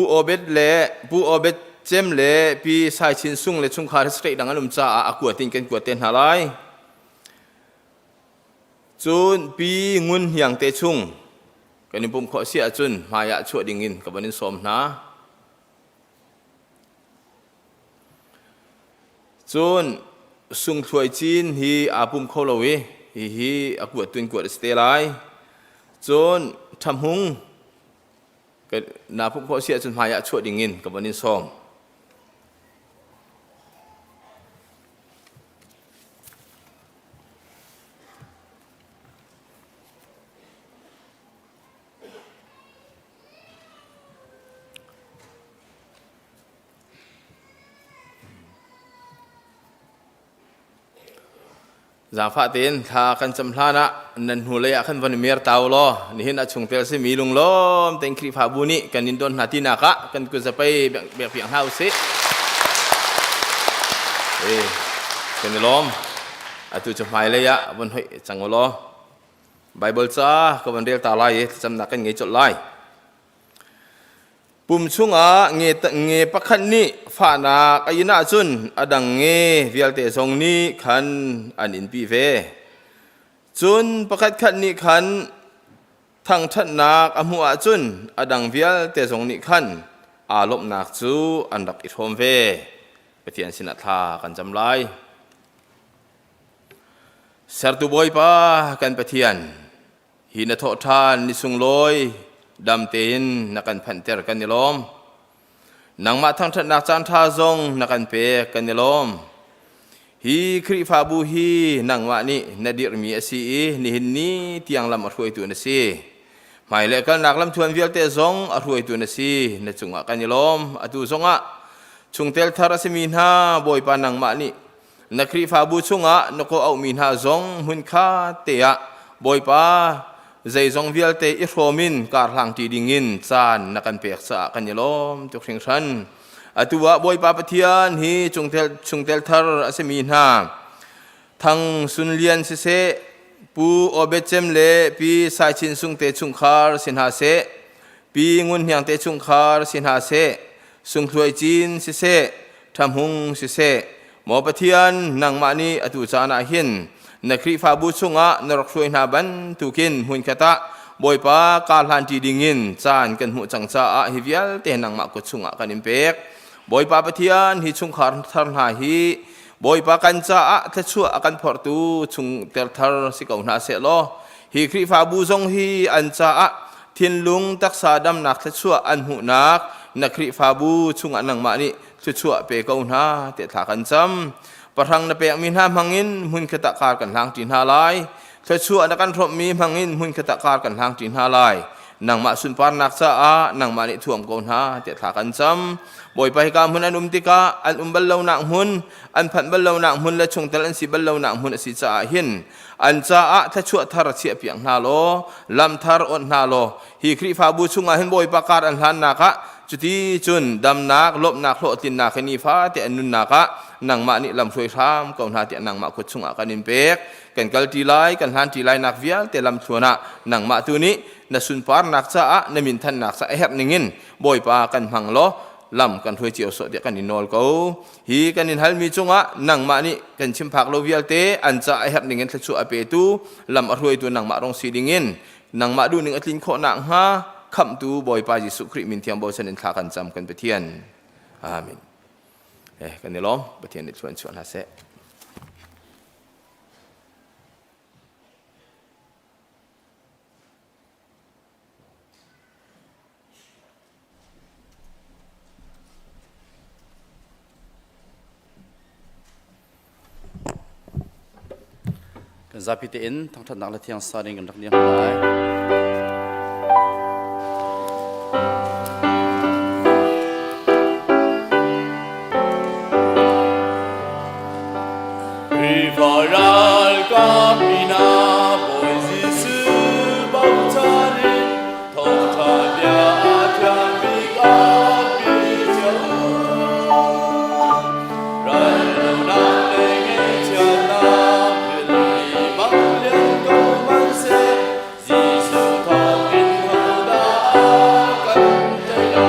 [SPEAKER 6] obet jem le pi sai chin sung le chung khar straight dang anum cha akwa tin kan kwa ten halai chun pi ngun hyang te chung kan pum kho sia chun maya chu dingin ka banin som na chun sung thloi chin hi apum kho lowi hi akwa tun kwa ste lai chun tham hung na pum kho sia chun maya chu dingin ka banin som giang pha tin tha kan cham hlana nan hulaya khan van mer taw lo ni hin a chung tel se mi lung lom teng kri pha bu ni kan in don hati na ka kan ku zapai bek piang hau se kan lom atu chmai le ya bon hoi changolo bible cha ka van del ta lai cham na kan ngei chot lai pum chunga nge pakhat ni fa na kaina chun adang nge vialte song ni khan an in pi ve chun pakhat khat ni khan thang that nak amu a chun adang vialte song ni khan a lop nak chu an dak I thom ve pathian sinat tha kan jam lai sertu boy pa kan pathian hi na tho than ni sung loi dam tin nakan phanter kan nilom nangma thang that nak chan tha zong nakan pe kan nilom hi khri fa bu hi nangma ni nadir mi asi ni hin ni tiang lam arhoi tu na si mai le kan nak lam thuan vial te zong arhoi tu na si na chunga kan nilom atu zonga chungtel thara se min ha boy pa nangma ni na khri fa bu chunga noko au min ha zong hun kha te ya boy pa zai zong vial te I romin kar hlang ti dingin chan nakan pek sa kan yelom tu khring than atua boy pa pathian hi chungtel thar asemin ha thang sun lian se pu obechem le pi sai chin sung te chung khar sin ha se pi ngun hyang te chung khar sin ha se sung thloi chin se tham hung se mo pathian nang ma ni atu chana hin na khri fa bu chunga narok hloi na ban tukin hun khata boy pa kal han ti dingin chan kan hu changcha a hivial te nang ma ko chunga kan impek boy pa pathian hi chung khar thar na hi boy pa kan cha a the chu akan phor tu chung ter thar si ko na se lo hi khri fa bu zong hi an cha a thin lung tak sa dam nak the chu an hu nak na khri fa bu chunga nang ma ni chu pe ko na te tha kan cham parang na pek min ha mangin mun khata kar kan hlang tin ha lai thla chu an kan throp mi mangin mun khata kar kan hlang tin ha lai nang ma sun par nak cha a nang ma ni thuam ko na te thla kan cham boy pai ka mun an tika an bal lo nak mun an phan bal lo nak mun la chung tel an si bal lo nak mun si cha hin an cha a thla chu thar chi piang na lo lam thar on na lo hi khri fa bu chunga hin boy pa kar an hlan na ka chuti chun dam nak lop nak hlo tin na khani fa te anun na ka nang ma ni lam thloi tham ko na te nang ma ko chunga kanin pek kan kal ti lai kan han ti lai nak vial te lam thuana nang ma tu ni na sun par nak cha a na min than nak sa her ningin boy pa kan hang lo lam kan thloi chiu so te kan inol ko hi kan in hal mi chunga nang ma ni kan chim phak lo vial te an cha a her ningin thchu a pe tu lam a hloi tu nang ma rong si dingin nang ma du ning atlin kho nang ha kham tu boy pa Jesu Christ min thiam bo chanin thla kan cham kan pe thian Amen. Kan ni lom pathian ni chuan ha se.
[SPEAKER 7] Kan zapi te in thang that nak la thiang sa ding kan rak niam lai
[SPEAKER 6] Rivaral camina poesi bautari totavia atrambica bijahu ralona lengetiana pilli manglen komanse jisu tawin hoda kantela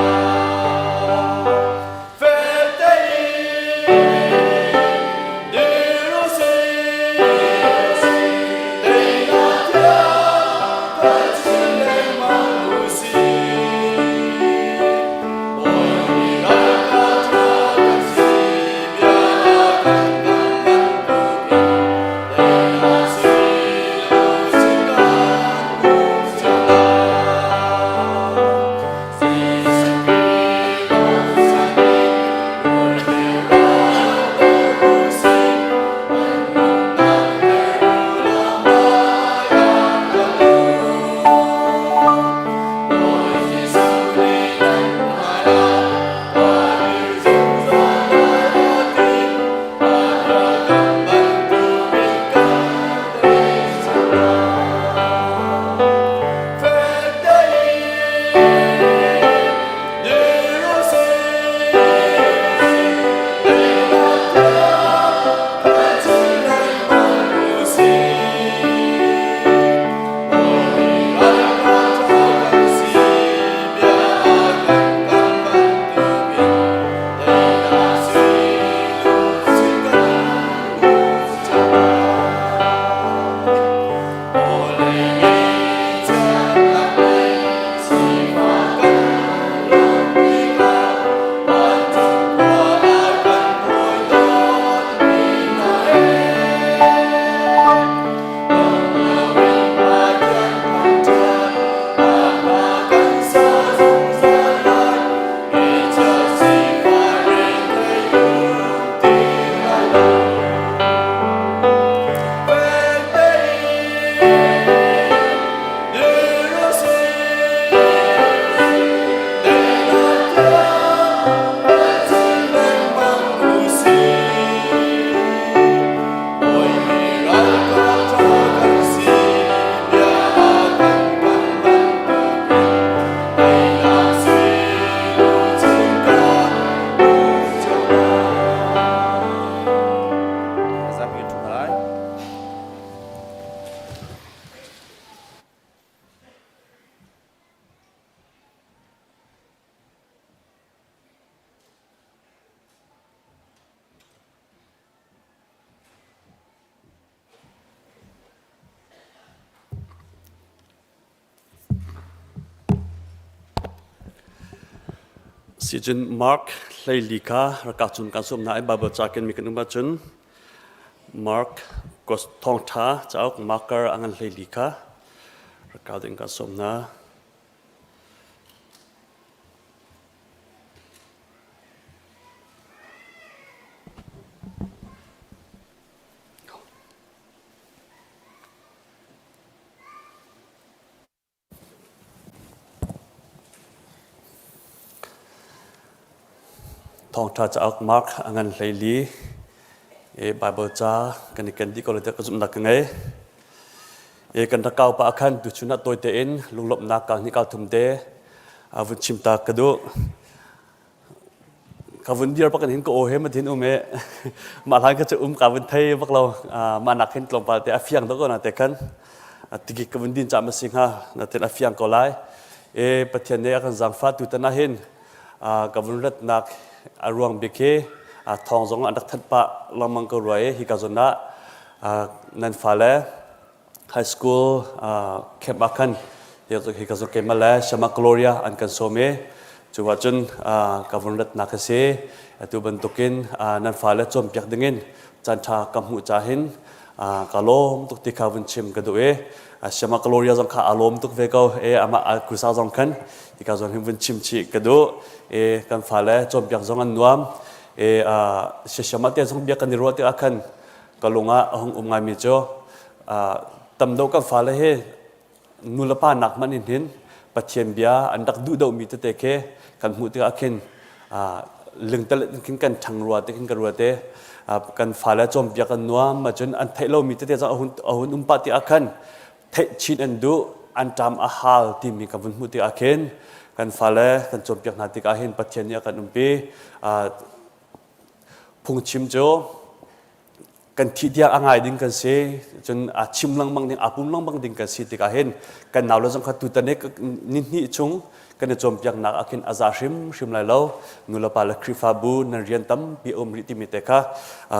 [SPEAKER 8] CHIM Mark Leilika rakachun kasum na Bible chaken mikan chun Mark THAWNGՏHA chauk marker angan Leilika rakading kasum na THAWNGTHA chauk Mark angan Leili Bible cha kan di ko le ka zum nak ngai kan ta kau pa khan tu chuna toy te in lunglop na ka ni ka thum de avun chimta ka do ka vun dir pa kan hin ko o he ma thin ume ma lan ka chu ka vun thai bak lo ma nak hin tlom pa te afiang do ko na te kan tigi ka vun din cha ma sing ha na te afiang ko lai pathian ne kan jang fa tu ta na hin ka vun rat nak aruang beke thong zong anak that pa lamang ko roi hi ka zona nan fale high school camp akan hi ka zo ke mala shama gloria an kan some จูว่าจนกวนรัฐนักเสตัวบรรทุกินนันฟ้าและจมเปียกดึงจันทากำหูจ่าหินกะโลมตุกติคาวันชิมกระดูเชมากลอริยาจังข้าอารมณ์ตุกเวกอามาคุสาจังคันที่กาจนหิวันชิมชีกระดูกันฟ้าและจมเปียกจังอันนวมเชมาเตียจังเบียกันนิรัวติอาคันกะลงหงงายมิโจตำโดกันฟ้าและนุลปานักมันหินปัจเจียนเบียอันดักดูดาวมีเตเคกันหูติอาคินลึงตะเล็กินกันทังรัวเตกินกันรัวเตกันฟ้าและจมเปียกันนัวมาจนอันไทยเรามีเตจังอาหุนปาติอาคันไทยชินอันดูอันจำอาหารที่มีกันหูติอาคินกันฟ้าและกันจมเปียกนาติกาหินปัจเจียนยากันปีพุงชิมโจกันที่เดียงง่ายดิ้งกันเสียจนชิมลังบังดิ้งปุ่มลังบังดิ้งกันสิติกาเห็นกันหนาวแล้วจังขัดตุตันเนกนิชงกันจะจมยังนักอากินอาซาชิมไลเล่านุลปาลคริฟาบูนันเรียนตั้มปีอมริติมิเตค่ะ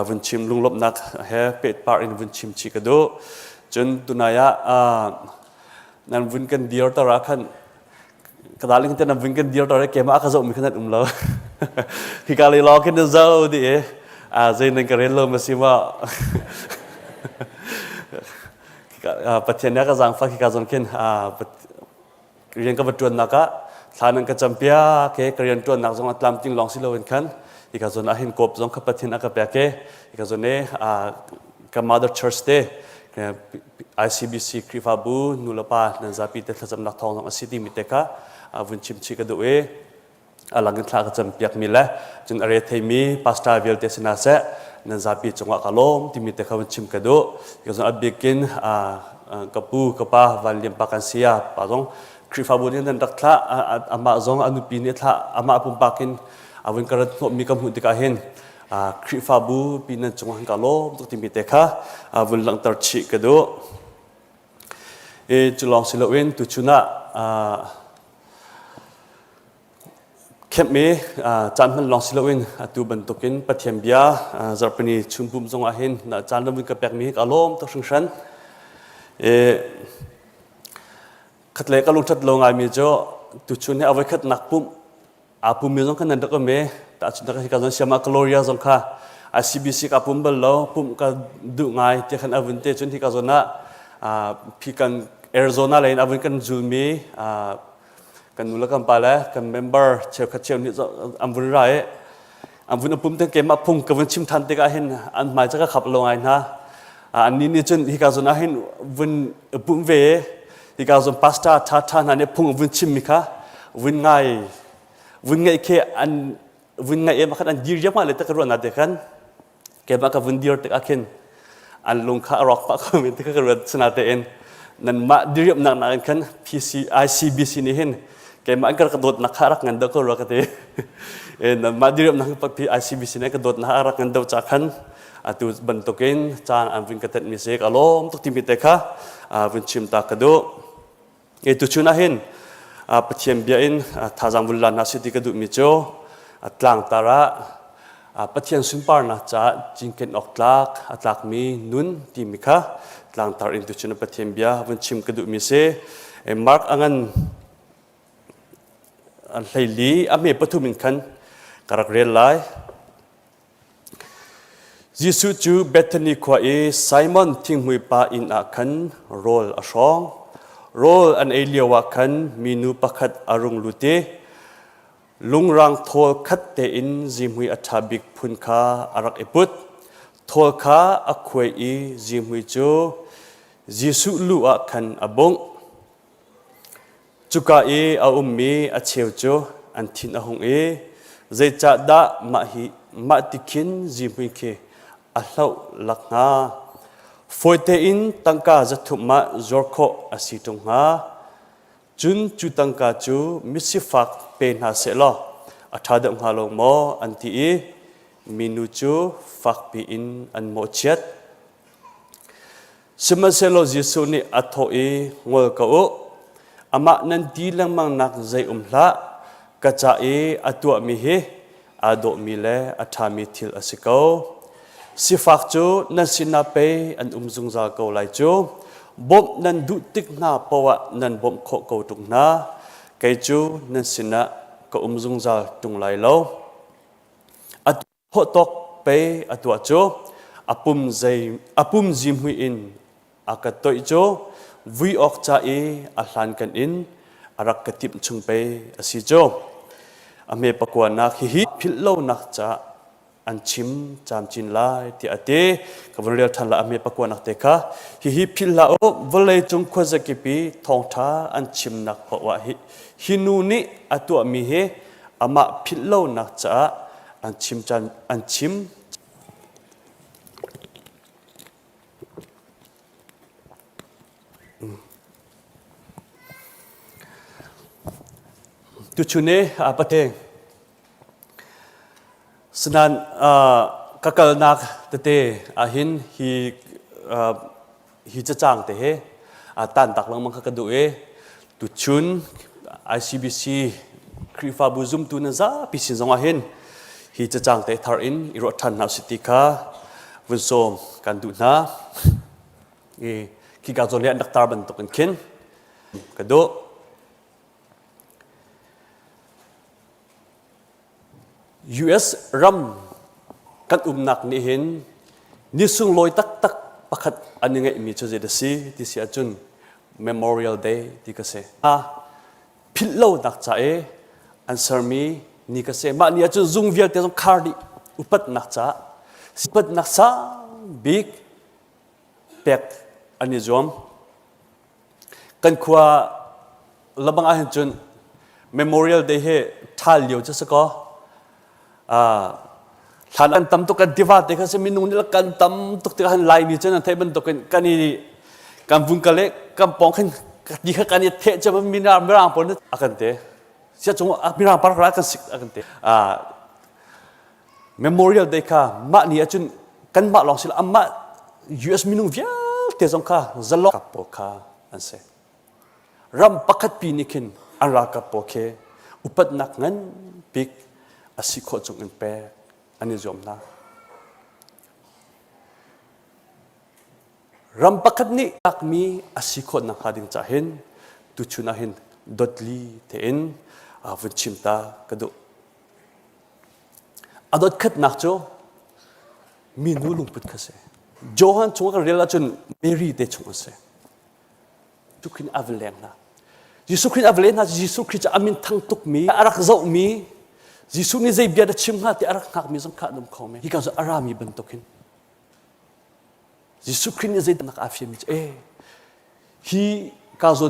[SPEAKER 8] วันชิมลุงลบนักเฮเป็ดปาร์อินวันชิมชิกาโดจนตุนายะนั่นวันกันเดียวตระขันกระดาษลิงจะนั่นวันกันเดียวตระเกมาอาคาโซมีขนาดเราที่การเลยรอขึ้นเจ้าดิเจนกันเรียนเริ่มมาสิว่าปัจจัยนี้ก็จังฟังที่การสอนขึ้นเรียนกับจวนนักฐานังก็จำเปียเกเรียนจวนนักจงอัตลามจิงลองสิโลวันขันที่การสอนอาหินกบจงขับปัจจัยนักกับเปียเกที่การสอนเนี่ยกับ Mother Church Day ICBC คริฟาบูนุลปานันซาปีเตทจำนักทองของสิติมิเตค่ะวันชิมชิกระดูเอหลังจากทางจำเปียกมีแล้วจนอะไรที่มีพาสต้าเวลเตสนาเซนันซาปีจงกะลมที่มีแต่เขาชิมกระดูก็จะอับกินกับปูกับป้าวันเลียมปากันเสียป้าจงคริฟาบุญนั้นรักท่าอามาจงอนุปีนี้ท่าอามาปุ่มปากินวันกระดูมีกำหุ่นที่กาเห็นคริฟาบุปีนั้นจงกะลมที่มีแต่เขาวันหลังตัดชิกระดูจุลองสิลเวนตุชุนะเข้มมีจานมันลองสิลวินตัวบรรทุกินปัจเจียนเบียจารปนีชุมพุมทรงอาหินจานนั้นมันก็แปลกมีอารมณ์ตัวสังชันขัดเล็กก็ลุงชัดลงไงมีเจ้าตุชุนให้เอาไว้ขัดหนักปุ่มปุ่มมีตรงขนาดก็มีแต่ชุดนั้นที่การเชื่อมากลอริยาตรงค่ะICBC กับปุ่มเบลล์ปุ่มก็ดูง่ายที่ขันอวันเตชุนที่การน่ะพี่กันแอริโซนาเลยอวันกันจูมีกันนุลกันไปแล้วกันเมมเบอร์เชลคัดเชลนี่อันวุ่นไรอันวุ่นปุ่มตั้งเกมมาพุ่งกับวันชิมทันติกาเห็นอันหมายจะก็ขับลงไงนะอันนี้นี่จนที่การสนเห็นวุ่นปุ่มเวที่การสนพาสต้าท่านั่นเนี่ยพุ่งวุ่นชิมมิค่ะวุ่นไงแค่อันวุ่นไงมาขันอันยืดเยอะมากเลยแต่กระโดดนัดเด็กกันเกมมากับวุ่นเดียร์ติกาเห็นอันลงข้ารอกปะก็มีติกากระโดดสนาเตนนั่นมาเดียร์หนักกัน ICBC นี่เห็นเกมอันกระโดดนักหารักเงินเด็กก็รู้กันดีนั่นมาดีเรื่องนักพี่ ICBC เนี่ยกระโดดนักหารักเงินเด็กจากขันตัวบรรทุกินจานอันวิ่งกระเต็ดมีเสกอารมณ์ทุกทีมีแต่ค่ะวิ่งชิมตากระโดดตัวชุนเห็นปัจเจียนเบียนท่าจังวุลลานาสิติกระโดดมีโจตลางตาระปัจเจียนสุนปาร์นะจะจิงเกนออกตากมีนุนทีมีค่ะตลางตาระอินตัวชุนปัจเจียนเบียวิ่งชิมกระโดดมีเสมาร์กอันอันไหลีอเมปทุมินขันกระเรียนไลยิสุจูเบธนีขวาไซมอนทิ้งมือปาอินอาขันโรลอชองโรลอันเอเลียวขันมีนูปะขัดอารุงลุเตลุงรังโทลขัดเตอินจิมุยอัฐบิกพุนคาอารักเอปุตโทลคาอักเวอีจิมุยโจยิสุลูอาขันอบงจุกาอามีอาเชียวโจอันทินอาหงใจจัดดามาติคินจิมุยเคอาเหล่าลักงาฟอยเตอินตังกาจะถูกมาจอร์โคอาศิตงหาจุนจุตังกาจูมิสิฟักเป็นหาเสลออาชาดงฮาลงโมอันที่มินูจูฟักปีอินอันโมเชียดสมัยเสลอจิสุนีอัทโองวลกาโออามานันดีลังมังนักใจละกระจายอัตัวมีเฮอาโดมีเลอัฐามีทิลอสิกาสิฟักจูนันสินาเปอันจุงจากาไลจูบ่มนันดุติกนาปวะนันบ่มโคกตุกนาไกจูนันสินะ ก็ซุงซาตุงไลโลอัตโหตกไปอัตัวโจอปุ่มจิมหุยอินอากาตัวโจวิออกจากอัลลันกันอินอารักกติมชุงไปอสิโจอเมปกวนนักฮิพิลโลนักจะอันชิมจามจินลายที่อเตกับวันเรียลทันละอเมปกวนนักเตคะฮิพิลลาโอวันเลยจงควรจะกิปีทองท้าอันชิมนักเพราะว่าฮินูนี่อตัวมีเฮอามาพิลโลนักจะอันชิมจันอันชิมตุชุเน่ประเทศสนันกักลนักเตะหินฮีจะจ้างเตะตันตักลังมังคักดูตุชุน ICBC คริฟาบุซุมตุนซ่าพิสินสงหินฮีจะจ้างเตะทารินอิโรทันนาสิติกาวุนโซมกันดูนะคิกาโซเลียนดักตาร์บันตุกันเข็นกระโดUS รัมกันนักนี่เห็นนิสุงลอยตักประคัดอันยังไงมีช่วยเดซีที่เสียจุน Memorial Day ที่ก็เสียพิลโลนักจ่าอันเซอร์มีนี่ก็เสียมาเนี่ยจุนซุงเวียลเตจงคาร์ดิอุปัตนักจ่าอุปัตนักจ่าบิ๊กเป็กอันนี้จอมกันขวาระบังอาหินจุน Memorial Day เฮทัลเลียวจะสกอท่านอันตั้มตุกันที่ว่าแต่เขาจะมีนุ่งนี่ละกันตั้มตุกที่เขาไล่นี่เจ้าหน้าที่บรรทุกกันนี่กันฟุ้งกันเล็กกันปองกันดีเขากันนี่เทจะมันมีน้ำมีร่างปนนี่อากันเตะเสียจงมีร่างปาร์กรักกันสิอากันเตะMemorial Day ค่ะมานี่อาจุนกันมาลองสิละมา US มีนุ่งเวียเตะจงค่ะจะลอกกับปอกค่ะอันเสรำปักขัดปีนิคินอันรักกับปอกเคอุปนักเงินปิกอาศิโคจงอินเปอันนี้จอมนะรำปักนี้อักมีอาศิโคนักหาดิงจ่าเห็นตุชุนาเห็นดดลีเทนวันชิมตากระดูอดดขัดนักโจมีนูลุงพุทธเสโจฮันชงกันเรียลจนเมรีเดชงเสทุกคนอเวเลงนะยิสุครินอเวเลงนะยิสุครินจะอามินทั้งตุกมีอารักเจ้ามียิสุนี่ใจเบียดชิมหาที่อารักหักมีสังขาดมเขาไหมที่เขาจะอารามีบรรทุกินยิสุครินนี่ใจนักอาฟิมฮีเขาจะ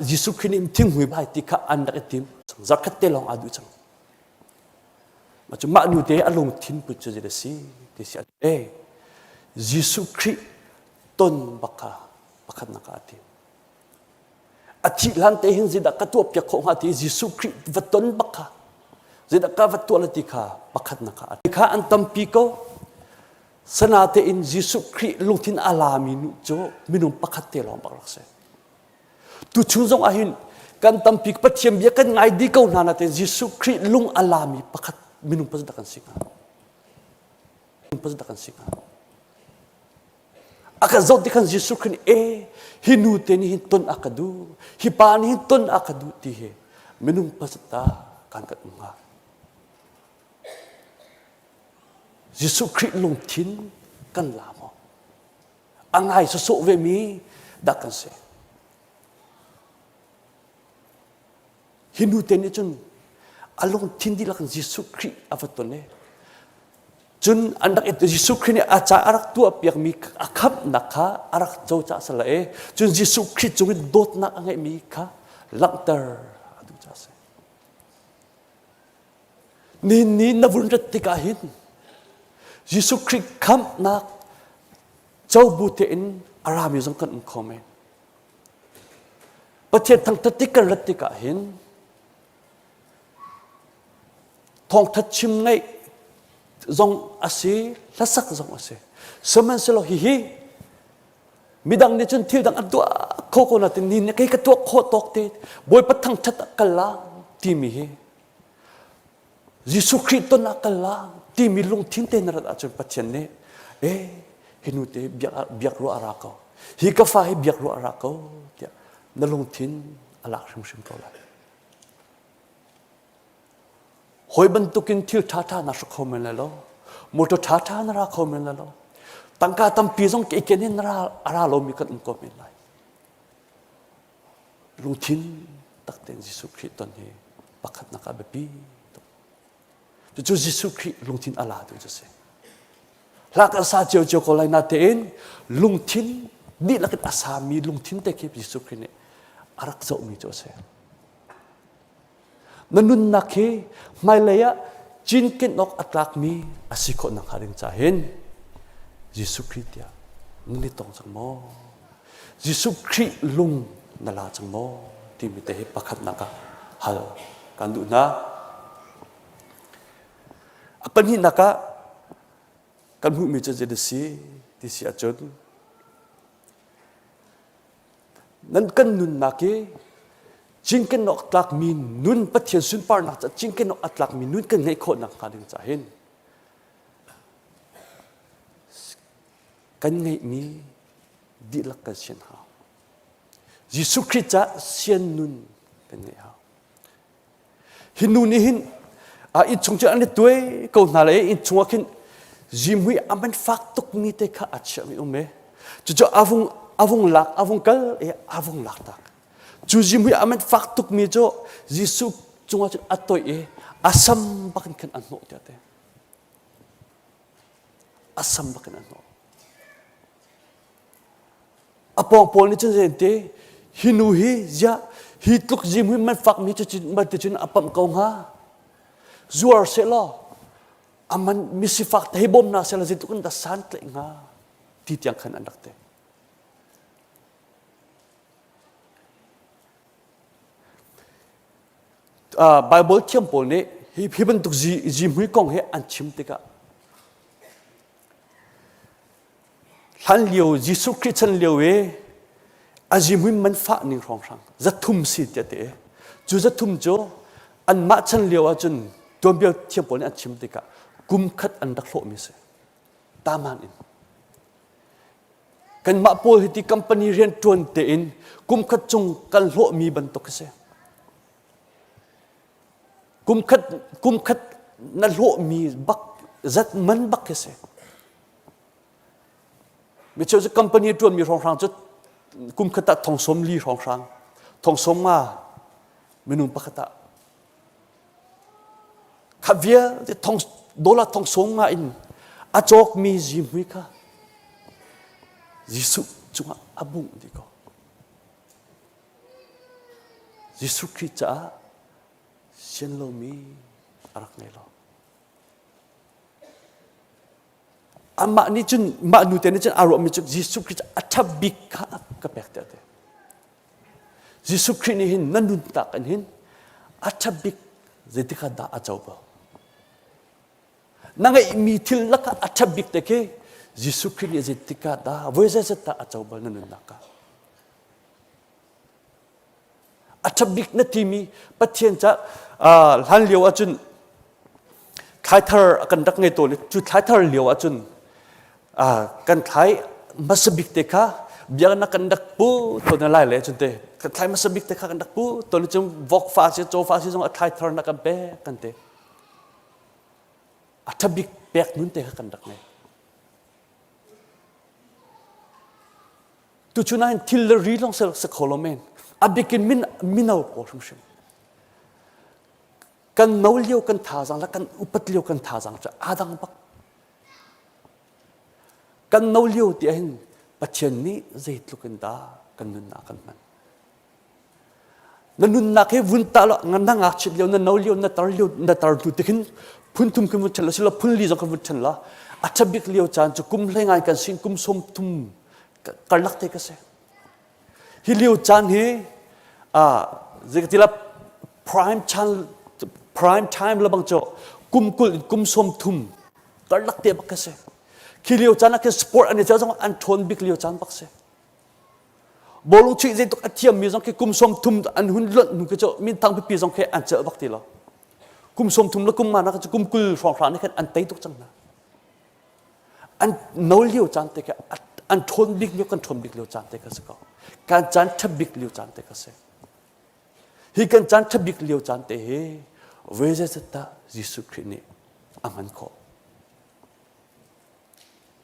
[SPEAKER 8] ยิสุครินนี่ทิ้งหัวไปที่ข้าอันดักทีมจักรเตลองอาดูจังมาจุมาหนูเตะอารมณ์ทิ้งปุจจุบันสิที่เสียยิสุคริต้นบักนักอาทีมอาทิตย์หลังเตะหินจิตกัตัวเปียกของอาทิตย์ยิสุคริวัดต้นบักจิตกัวัดตัวละติขาบักนักอาทิตย์ข้าอันตัมปีโกสนาเตอินยิสุคริลุงทินอาลามินุโจมินุบักเตลองบักรักเสตุชุนจงอาหินกันตัมปีกปัจเจียมเบียกันไงดีเขานานาเตยิสุคริลุงอาลามิบักมินุปัจจักันสิงห์ปัจจักันสิงห์อาการจดที่ขันยิสุครินฮินูเตนี่หินต้นอาคาดูฮิปานี่หินต้นอาคาดูที่เหมินุปัจจตาการกัดงายิสุคริลงทิ้งกันลามอังไงสุสุเวมีดักกันเสฮินูเตนี่จนอารมณ์ทิ้งดีละกันยิสุคริอาฟัตโตเน่จนอันดักเอตยิสุคริเนี่ยอาจารย์อารักตัวเปียกมีอาคับนักข้าอารักเจ้าจ่าสละจนยิสุคริจงโดดนักอะไรมีข้าลังเตอร์ดูจ่าเสนี่นับวันรัติกาหินยิสุคริคำนักเจ้าบุตรอินอารามิสังกัดอุคอมเมประเทศทางทัติกันรัติกาหินทองทัดชิมไงจงอาศัยลักษณะจงอาศัยสมัยสโลฮิมีดังนี้จนที่ดังอันตัวโคโคนัตินี่เนี่ยใครก็ตัวโคตกเตะบอยประทังชัดกันละที่มียิสุคริสต์นักกันละที่มีลงทิ้งเตนระดับจนปัจจุบันเนี่ยเห็นอุตเบียกรัวอารักเขาฮิกฟ้าให้เบียกรัวอารักเขาเนี่ยนั่งลงทิ้งอารักชิมตัวละ hoi ban tukin thil tha tha na shkhomen la lo moto tha tha na ra khomen la lo tangka tam pi jong ke kenin ra ara lo mi kan ko men lai lung thin tak ten Jesu Christ ton he pakhat na ka be pi to Jesu Christ lung thin ala tu je se lak asa chiu chiu ko lai na te in lung thin ni lak asa mi lung thin te ke Jesu Christ ne arak zo mi jo se nanun na ke mai leya chin ken nok atlak mi asiko nang haring cha hen Jesu Christ ya ni tong chang mo Jesu Christ lung nala chang mo ti mi te pakhat na ka hal kan du na apan hi na ka kan hu mi cha je de si ti si a chon nan kan nun na ke chính cái nọ atlak mi nun pathian sun par na chính cái nọ atlak mi nun kan ngai kho na ka ding cha hen kan ngai mi di lak ka sian ha Jesu Christ cha sian nun kan ngai ha hinu ni hin a in chung cha an tuai ko na le in chung khin jim hui aman fak tuk mi te kha acha mi ume chu avung kal e avung lak tak chu jim hui aman fak tuk mi cho Jesu chunga chu atoi e asam bakin kan an no te asam bakin an no apong pol ni chen te hinu hi ya hi tuk jim hui man fak mi chu ma te chun apam ko nga zuar se lo aman misi fak te bom na se la jitu kan da san tle nga ti tiang khan andak te Bible thiam pol ne hi ban tuk ji hui kong he an chim te ka han liu Jesu Christ chan liu we a ji hui man fa ning rong sang za thum si te te chu za thum cho an ma chan liu a chun tom bia thiam pol ne an chim te ka kum khat an dak hlo mi se ta man in kan ma pol hi ti company rian tuan te in kum khat chung kan hlo mi ban tok se kum khat na hlo mi bak zat man bak ke se mi cheu je company tuan mi rong rang chu kum khat ta thong som li rong rang thong som ma minun pakata khavia de thong dola thong som ma in a chok mi ji hui ka Jesu chunga abung di ko Jesu Christ cha sian lo mi arak nei lo ama ni chun ma nu te ni chun aro mi chuk Jesu Christ athabik ka pek te Jesu Christ ni hin nanun ta kan hin athabik zetika da achau ba nangai mi thil laka athabik te ke Jesu Christ ni zetika da voice ta achau ba nanun naka athabik na timi pathian cha han liu a chun khai thar kan dak ngai to ni chu khai thar liu a chun kan khai masabik te kha bia na kan dak pu to na lai le chun te kan khai masabik te kha kan dak pu to ni chum vok fa se cho fa se jong a khai thar na kan pe kan te athabik pek nun te kha kan dak ngai tu chuna in thil ri long se kholomen abikin minau ko shum kan nau liu kan tha jang la kan upat liu kan tha jang cha adang bak kan nau liu ti hin pathian ni zeit lukan da kan nun na kan man nanun na ke vun ta lo ngan na ngak chit liu na nau liu na tar tu tikin phun tum kum chal la sila phun li jong kan chan la achabik liu chan chu kum hlengai kan sin kum som tum karlak te ka se hi liu chan he zekatila prime time labang cho kum som thum karlak te bak se khiliu chana ke sport ani cha jong an thon bik liu chan bak se bolung chi je tok athiam mi jong ke kum som thum an hun lot nu ke cho min tang pi jong ke an cha bak ti lo kum som thum la kum ma na ka kum kul rong ran ni kan an tai tok chang na an no liu chan te ke an thon bik mi kan thon bik liu chan te ka se ko kan chan thab bik liu chan te ka se hi kan chan thab bik liu chan te he เวเจตายิสุครินีอามันขอ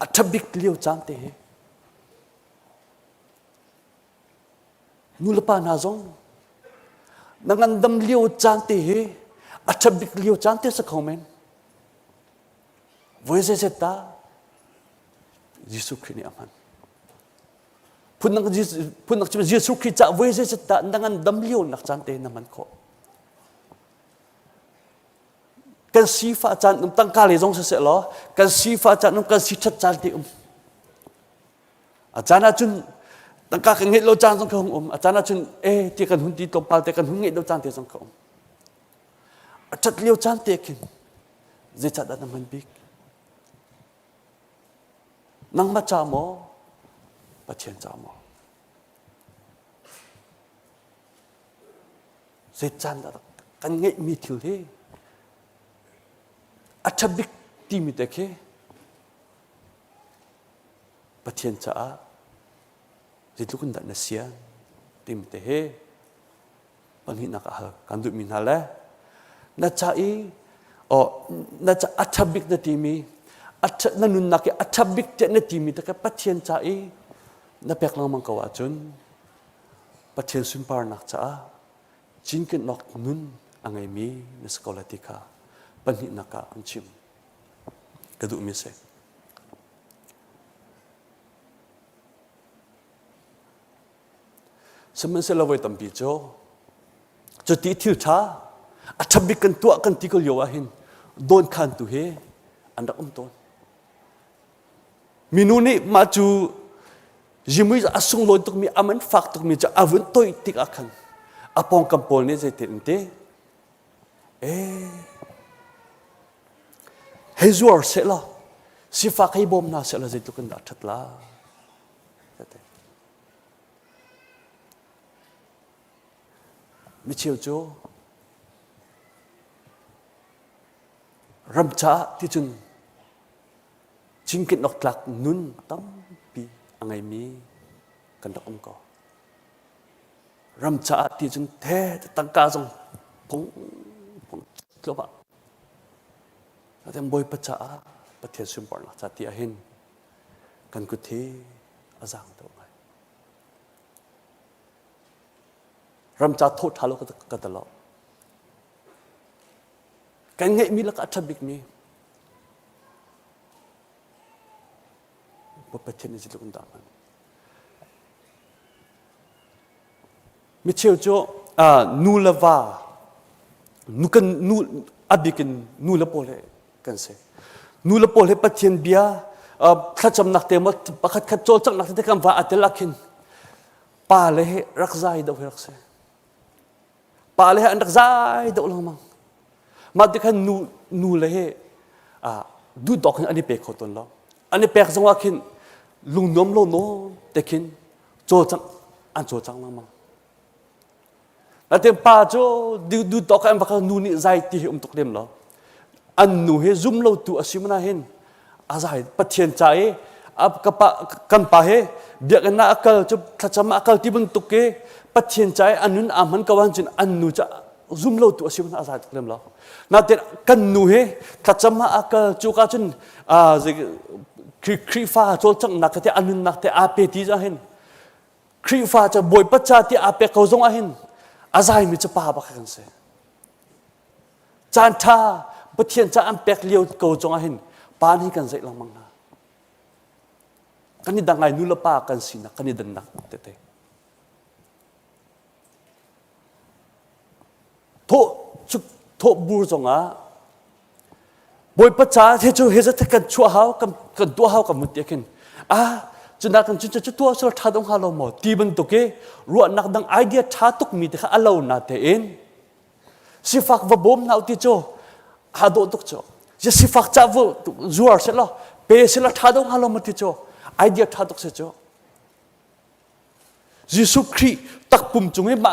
[SPEAKER 8] อัฐบิกเลี้ยวจานเตะนูลปานาจงนังอันดำเลี้ยวจานเตะอัฐบิกเลี้ยวจานเตะสักคอมเมนเวเจตายิสุครินีอามันพูดนักจิตยิสุคริจะเวเจตานังอันดำเลี้ยวนักจานเตะนามันขอกันสีฟ้าจันนุ่มตั้งกาเลยจงเสียหรอกันสีฟ้าจันนุ่มกันสีชัดจันที่อาจารย์อาจุนตั้งกากันเงี้ยเราจันจงเขาอาจารย์อาจุนที่กันหุ่นที่ตบปาแต่กันหุ่นเงี้ยเราจันที่จงเขาอาจารย์เลี้ยวจันเตะกินเจจัดนั้นมันบิ๊กนังมาจามอปะเชียนจามอเจจันกันเงี้ยมีทิวเฮอัฐบิกที่มีแต่แค่ปะเทียนจ้าจิตลุกันดันเสียที่มีแต่เฮปัญหานักหาการดูมินหาละน่าจะน่าจะอัฐบิกนั่นที่มีนั่นนุ่นนักอัฐบิกเจนั่นที่มีแต่แค่ปะเทียนจ้าน่าเปียกลังมังกวาจนปะเทียนสุนปาร์นักจ้าจิงกันนกนุ่นอังไงมีในสกอลติกาปัญหานักอันชิมกระดูกมิเสสมัยเสลาไว้ตั้งปีโจจะตีทิวช้าอัฐบิกันตัวกันที่ก็เยอะหินโดนขันตุเฮอันดับต้นมีนู่นนี่มาจูยิมุยจะส่งลอยตุกมีอามันฟักตุกมีจะอาวุธตัวติกอาคันอาปองกัมโพลนี่จะเต็มเตเฮซัวร์เสร็จแล้วสิฟ้าให้บ่มน่าเสร็จแล้วจะตุกันดัดชัดละมิเชียวโจรำช้าที่จุนจิงกินนกหลักนุ่นตั้มปีอังไงมีกันดอกก็รำช้าที่จุนแท้ตั้งกาจงพงกลับแต่บอยปัจจาประเทศสุนปาร์นักจัดที่เห็นกันกุฏิอาจารย์ตัวไงรำจัดโทษทารุกันตลอดกันเงี้ยมีลักษณะบิกมีประเทศนี้จะลุกดามันมิเชลโจนูลาวานูกันนูอบิกันนูลาโปเลกันเสนูลาโปเลประเทศเบียถ้าจำนักเตมว่าประคัดขัดโจจังนักเตกันว่าอัตลักษณ์ป่าเลรักใจดาวรักเสป่าเลอันรักใจดาวลงมังมาดิคันนูเลดูดอกอันนี้เป็กคนละอันนี้เป็กจังว่าคินลุงน้อมโลโนแต่คินโจจังอันโจจังลงมังแล้วเต็มป่าโจดูดอกอันบักนูนี่ใจที่ตุกเต็มละอันนูเฮซุ่มโลตัวอาศิมนาเห็นอาศัยปะเทียนใจกันป่าเฮเบียกันน่าอักลจะถ้าจะมาอักลที่บนตุกเกปะเทียนใจอันนู้นอามันกวันจินอันนูจะซุ่มโลตัวอาศิมนาอาศัยตุกเต็มละน่าเต็มกันนูเฮถ้าจะมาอักลจุกาจินครีฟ้าโจจังนักแต่อันนู้นนักแต่อาเปตีจะเห็นครีฟ้าจะบ่อยปัจจัยที่อาเปเขาจงเห็นอาศัยมีจะป่าบักกันเสจานท่าปะเทียนจะอันเป็กเลี้ยวเขาจงเห็นปานให้กันใจลังมังนะกันนี่ดังไงนุลปากันสินะกันนี่ดันนักเตะโทบูจงบ่อยปัจจัยที่จะเห็นจะกันชั่วหาวกันตัวหาวกันมุดเดียกินจุดนักกันจุดตัวสุดท้ายต้องหาเราหมดที่บรรทุกรู้นักดังไอเดียท้าตุกมีแต่ข้าเราหน้าเตอินสิฟักว่าบ่มน่าอุติโจหาโดตุกโจจะสิฟักจ้าว่าจัวเสร็จแล้วเปเสร็จแล้วท้าต้องหาเราหมดที่โจไอเดียท้าตุกเสร็จโจยิสุครีตักปุ่มจงให้มา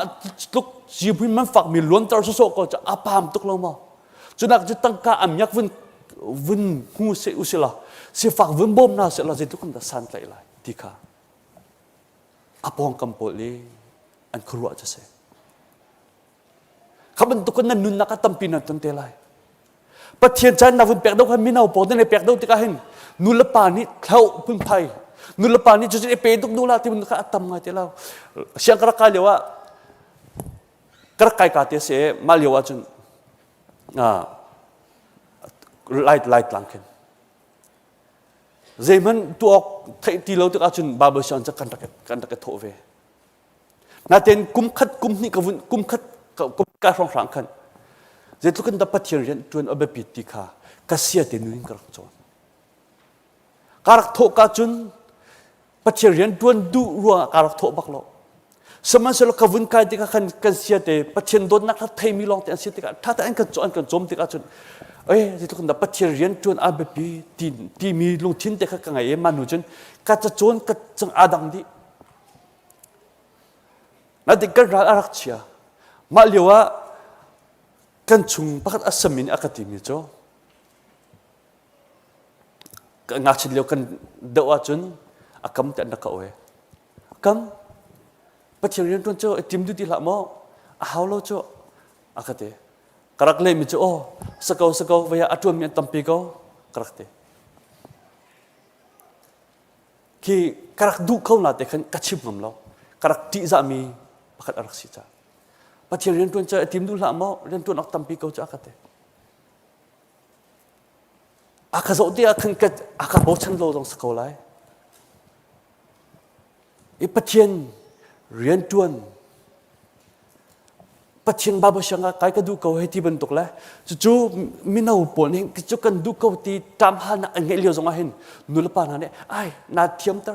[SPEAKER 8] ตุกยิบให้มันฝักมีล้วนตระโซก็จะอาปามตุกเราหมดจุดนักจะตั้งกาอัมยักวินหูเสอุสิละสิฟักวินบ่มน่าเสร็จแล้วจะตุกคนจะสันใจไรที่ข้าอาปองกัมโปลีอันครัวจะเสข้ มันตุกันนั้นนุนนักตั้มปีนันตันเตลัยปะเทียนใจนาวินเปียกดาวให้มินเอาปอดในเปียกดาวที่กาเห็นนุลปานี่เท่าพึ่งไพ่นุลปานี่จุดเอเปตุกนุลาที่มันก็ตั้มไงเตล่าเสียงกระกายเรียกว่ากระกายกาเตเสมาเรียกว่าจุนไล่หลังกันเจมันตัวที่เราตึกอาจุนบาเบอร์ชันจะกันตะกโถเวนาเต็นกุมขัดกุมนี่กับกุมขัดกุมการร้องรังกันเจตุกันดับปัจเจียนจวนอเบปิติค่ะกัสเซียเตนุนกระจอนการโถกาจุนปัจเจียนจวนดูรัวการโถบักโลสมัยสลกวุ่นกายติกากันกัสเซียเตปัจเจียนโดนนักทัดไทยมีลองแต่อันเสียติกาถ้าแต่อันกันจมติกาจุนที่ทุกคนดับปัจเจียนจวนอาเบปีที่มีลงทิ้งแต่ข้างไงมาหนุจนกัจจวนกัจจังอาดังดีนั่นติกันรักเชียมาเลียวว่ากันชุงปักอัศมินอากาศมีจ้องาชิเลียวกันเดาจนอากำแต่นักเอากำปัจเจียนจวนจ้าทีมดูที่ละมอหาวโลจ้าอากาศกระไรมิจ้าสกาววิยาอัตวมีตั้มปีกกระไรที่กระดูเขาหน้าแต่ขันกัดชิบงมเรากระที่จะมีปักอักษิจ้าปัจเจียนจวนจ้าทีมดูละมอเรียนจวนอักตั้มปีกจ้าอากาศอากาศสุดที่ขันกัดอากาศโบชันโลตรงสกาวไลปัจเจียนเรียนจวนปัจเจียนบาบช่างกายก็ดูเขาให้ที่บรรทุกแล้วจู่ๆมินาอุปนิห์จู่กันดูเขาที่ตามหาหน้าเงี้ยเลี้ยวส่งมาเห็นนุลปานาเนี่ยไอ้นาเทียมตา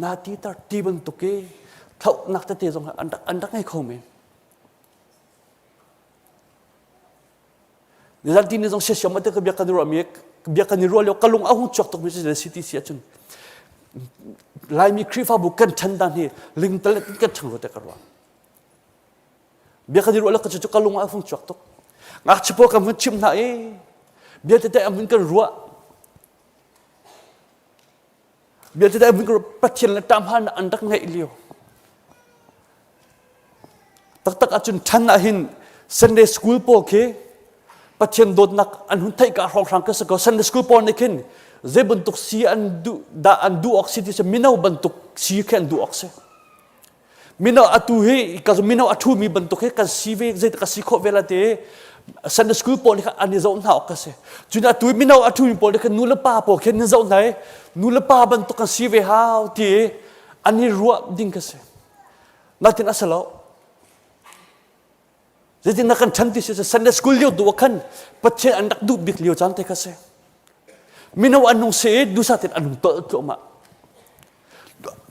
[SPEAKER 8] นาทีตาที่บรรทุกเองเท่านักเตะส่งอันดักให้เขาเมนในด้านที่นี่ส่งเสียมาเตะกับเบียกันรัวเมียเบียกันรัวเลี้ยวกะลุงเอาหุ่นจอกตกมิจิเดซิตี้เสียจนลายมีครีฟ้าบุกันชันดานนี่ลิงตะเล็ดกันช่างรถเตะกันรัวเบียกันรัวแล้วก็จะกะลุงเอาหุ่นจอกตกงักเฉพาะกับหุ่นชิมหน้าเบียจะได้เอาหุ่นกันรัวเบียจะได้เอาหุ่นกันปัจเจียนและตามหาอันดักไงเลี้ยวตักอาจุนชันอาหิน Sunday school พอเคปัจเจียนโดนนักอันหุ่นไทยการร้องรังก็สกอ Sunday school พอนี่ขึ้นเจ็บบันทุกสีอันดูออกซิที่จะมินาบันทุกสีแค่อันดูออกซิมินาอัตุเฮก็จะมินาอัตุมีบันทุกเฮก็สีเวกเจ็ดก็สีโคเวลาเดSunday school พอนี่ก็อันนี้จะอุ่นหอกก็สิจุดอัตุมินาอัตุมีพอนี่ก็นูเลป้าพอแค่นี้จะอุ่นไหนนูเลป้าบันทุกกันสีเวหาวที่อันนี้รัวดิ้งก็สินั่นที่น่าสลาวjadi nak kan cantik saja Sunday school liu dua kan pecah anak du bik liu cantik kasih minau anung se du satin anung to kyo ma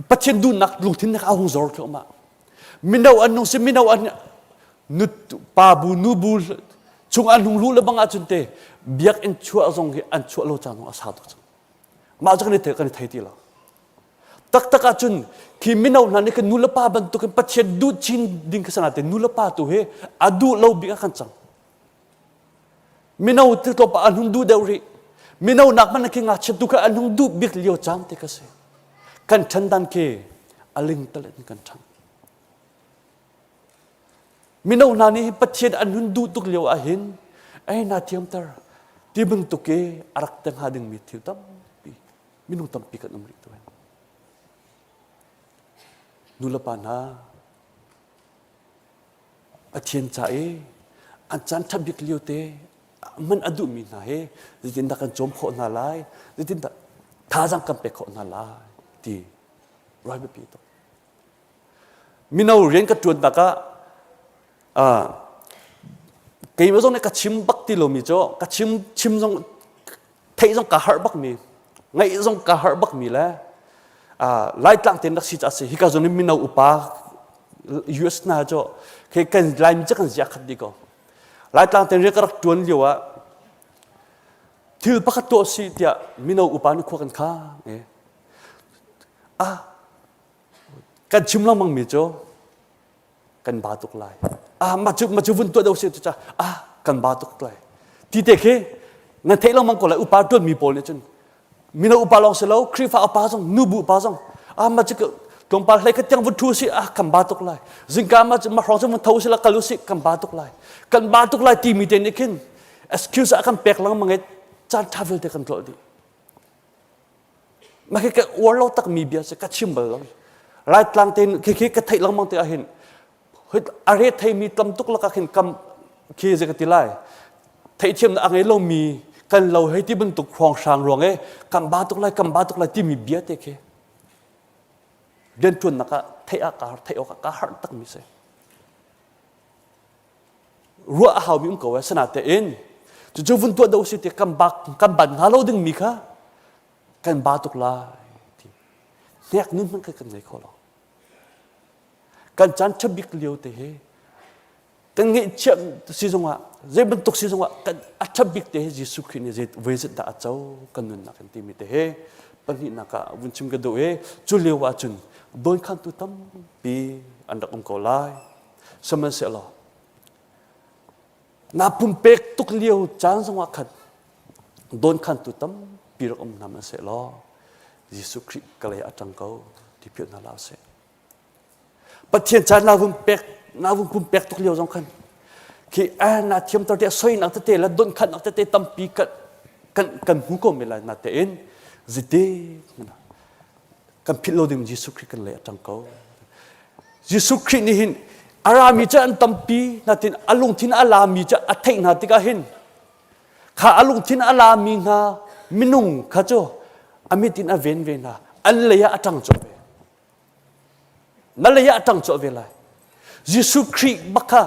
[SPEAKER 8] pecah du nak lu tin nak ahung zor kyo ma minau anung se minau an nut pabu nubul chung anung lu lebang acunte biak en chua azong an chua lo chang asadu ma jak ni te kan thai ti la tak acun ki minau nani kan nulapa bantu kan pachet du chin ding kasanate nulapa tu he adu lo bi kan chang minau ti to pa anhung du deuri minau nak man ki nga chet du ka anhung du bik lio cham te kase kan chandan ke aling talet kan chang minau nani pachet anhung du tuk lio ahin ai na tiam tar ti bantu ke arak tang hading mi thiu tam pi minung tam pi kan umri tu nulapana athian chai an chan thabik liute man adu mi na he jitin da kan chom kho na lai jitin da tha jang kam pe kho na lai ti roi be pi to minau rian ka tuan ta ka kai ma jong ne ka chim bak ti lo mi cho ka chim jong thei jong ka har bak mi ngai jong ka har bak mi la lai tlang ten dak si cha se hi ka zoni minau upa US na jo ke kan lai mi chắc kan zia khat di ko lai tlang ten re karak tuan liwa thil pakhat to si tia minau upa ni khwa kan kha kan chimlang mang mi jo kan batuk lai ma chu vun to do se cha kan batuk lai ti te ke na theilang mang ko lai upa tuan mi pol ne chun mina upa long selo krifa apa song nubu pa song ma chik ตรงปาเลยก็ยังวันทูสิคำบาตุกไลจึงการมาครองสมันทูสิละกัลุสิคำบาตุกไลกันบาตุกไลทีมีเดนิกิน excuse อากันเปกลังมังเงจานทัฟเวลเดกันโกลดีมาแค่วัวเราตักมีเบียสกัดชิมเบลไล่ตลังเตนแค่กัดไทยลังมังเตอเห็นเฮ้ยอะไรไทยมีตำตุกละกันคำเกี่ยจะกัดติไลไทยเทียมอะไรเรามีกันเราให้ที่บรรทุกครองช่างรวงคำบาตุกไลที่มีเบียเตะแค่เดินชวนนักไทยอากาศไทยอากาศหันตักมีเสรัวหาวิมก็ว่าสนาเตอินจู่ๆวันตัวเดาสิเตคำบันหาเราดึงมีค่ะกันบาตุกลาเนี่ยนู่นมันก็กันไหนเขาหรอกันจันทบิกเลียวเตะกันเงี้ยเชื่อสิจงว่าเจ็บบรรทุกสิจงว่ากันอัจฉบิกเตะยิสุขนี่เจ็บเวจิตาเจ้ากันนู่นนักกันที่มีเตะปัญหานักวันชิมกันดูจุเลียวว่าจุนโดนขันตุตั้มปีอันดับองค์กรไล่สมัยเสร็จแล้วนับปุ่มเป็กตุกเลียวจานสงขันโดนขันตุตั้มปีรักนำมาเสร็จแล้วยิสุคริสต์ก็เลยอาจังเขาที่เพียรนาลาเสร็จประเทศจานนาปุ่มเป็กตุกเลียวสงขันคือนาเทียมตัวเดียสวยนักเตะและโดนขันนักเตะตั้มปีกันหูก็ไม่เลยนักเตะเอ็นจิตเตกันพิโลดิมยิสุคริสต์กันเลยจังเขายิสุคริสต์นี่เห็นอารามีจะอันตั้มปีนัดที่อารมณ์ที่อารามีจะอัตเทนัดที่ก็เห็นข้าอารมณ์ที่อารามีนะมินุงข้าโจอามิตินอเวนนะอันเลยอะจังจบเลยนั่นเลยอะจังจบเลยยิสุคริสต์บักข้า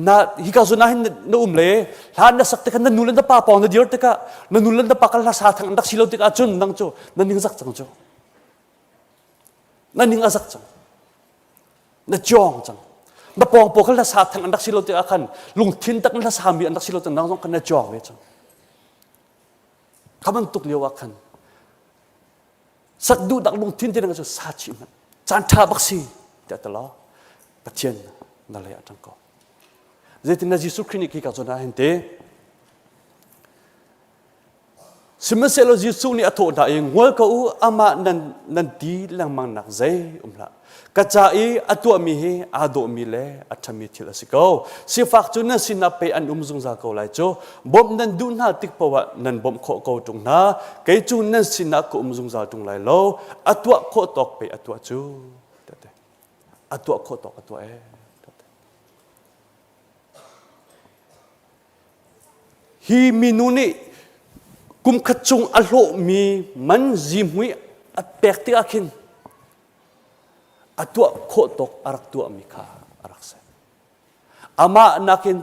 [SPEAKER 8] นาฮิกาซุนาหินนุ่มเลยหลานนักสักแต่กันนั่นนู่นนั่นตะปาปองนั่นเดียร์ตะกะนั่นนู่นนั่นตะปากันละสาทางนักศิลป์ตะกะจุนนังโจนั่นนิ่งสักจังโจนั่นนิ่งสักจังนั่นจองจังนั่นปองปองกันละสาทางนักศิลป์ตะกะกันลุงทินตะกันละสามีนักศิลป์ตะนั่งสองกันนั่นจองเลยจังคำมันตุกเลียวกันสักดูดักลุงทินที่นั่งโจสาชิมันจานทาบักซีเดี๋ยวตลอดปัจเจนนั่นเลยจังก็เจตินาจิสุครินิกิกาจนาเห็นเตสมัยเซโลจิสุนี่อโตดาเองวัวก็อามานันดีลังมังนักใจละกระจายอตัวมีเฮอาโดมีเลอัตมิทิลสิโกสิฟักจุนสินาเปอันจงจากเอาไลโจบ่มนันดูนาติกปวะนันบ่มโคโกจงนาเกยจุนสินากุจงจากจงไลโลอตัวโคตอกเปอตัวจูอตัวโคตอกอตัวฮีมีนูนี่กุมขจงอโลมีมันจิมหุยอัดแปกติอาคินอัดตัวโคตกอารักตัวมิคาอารักเซอามานักิน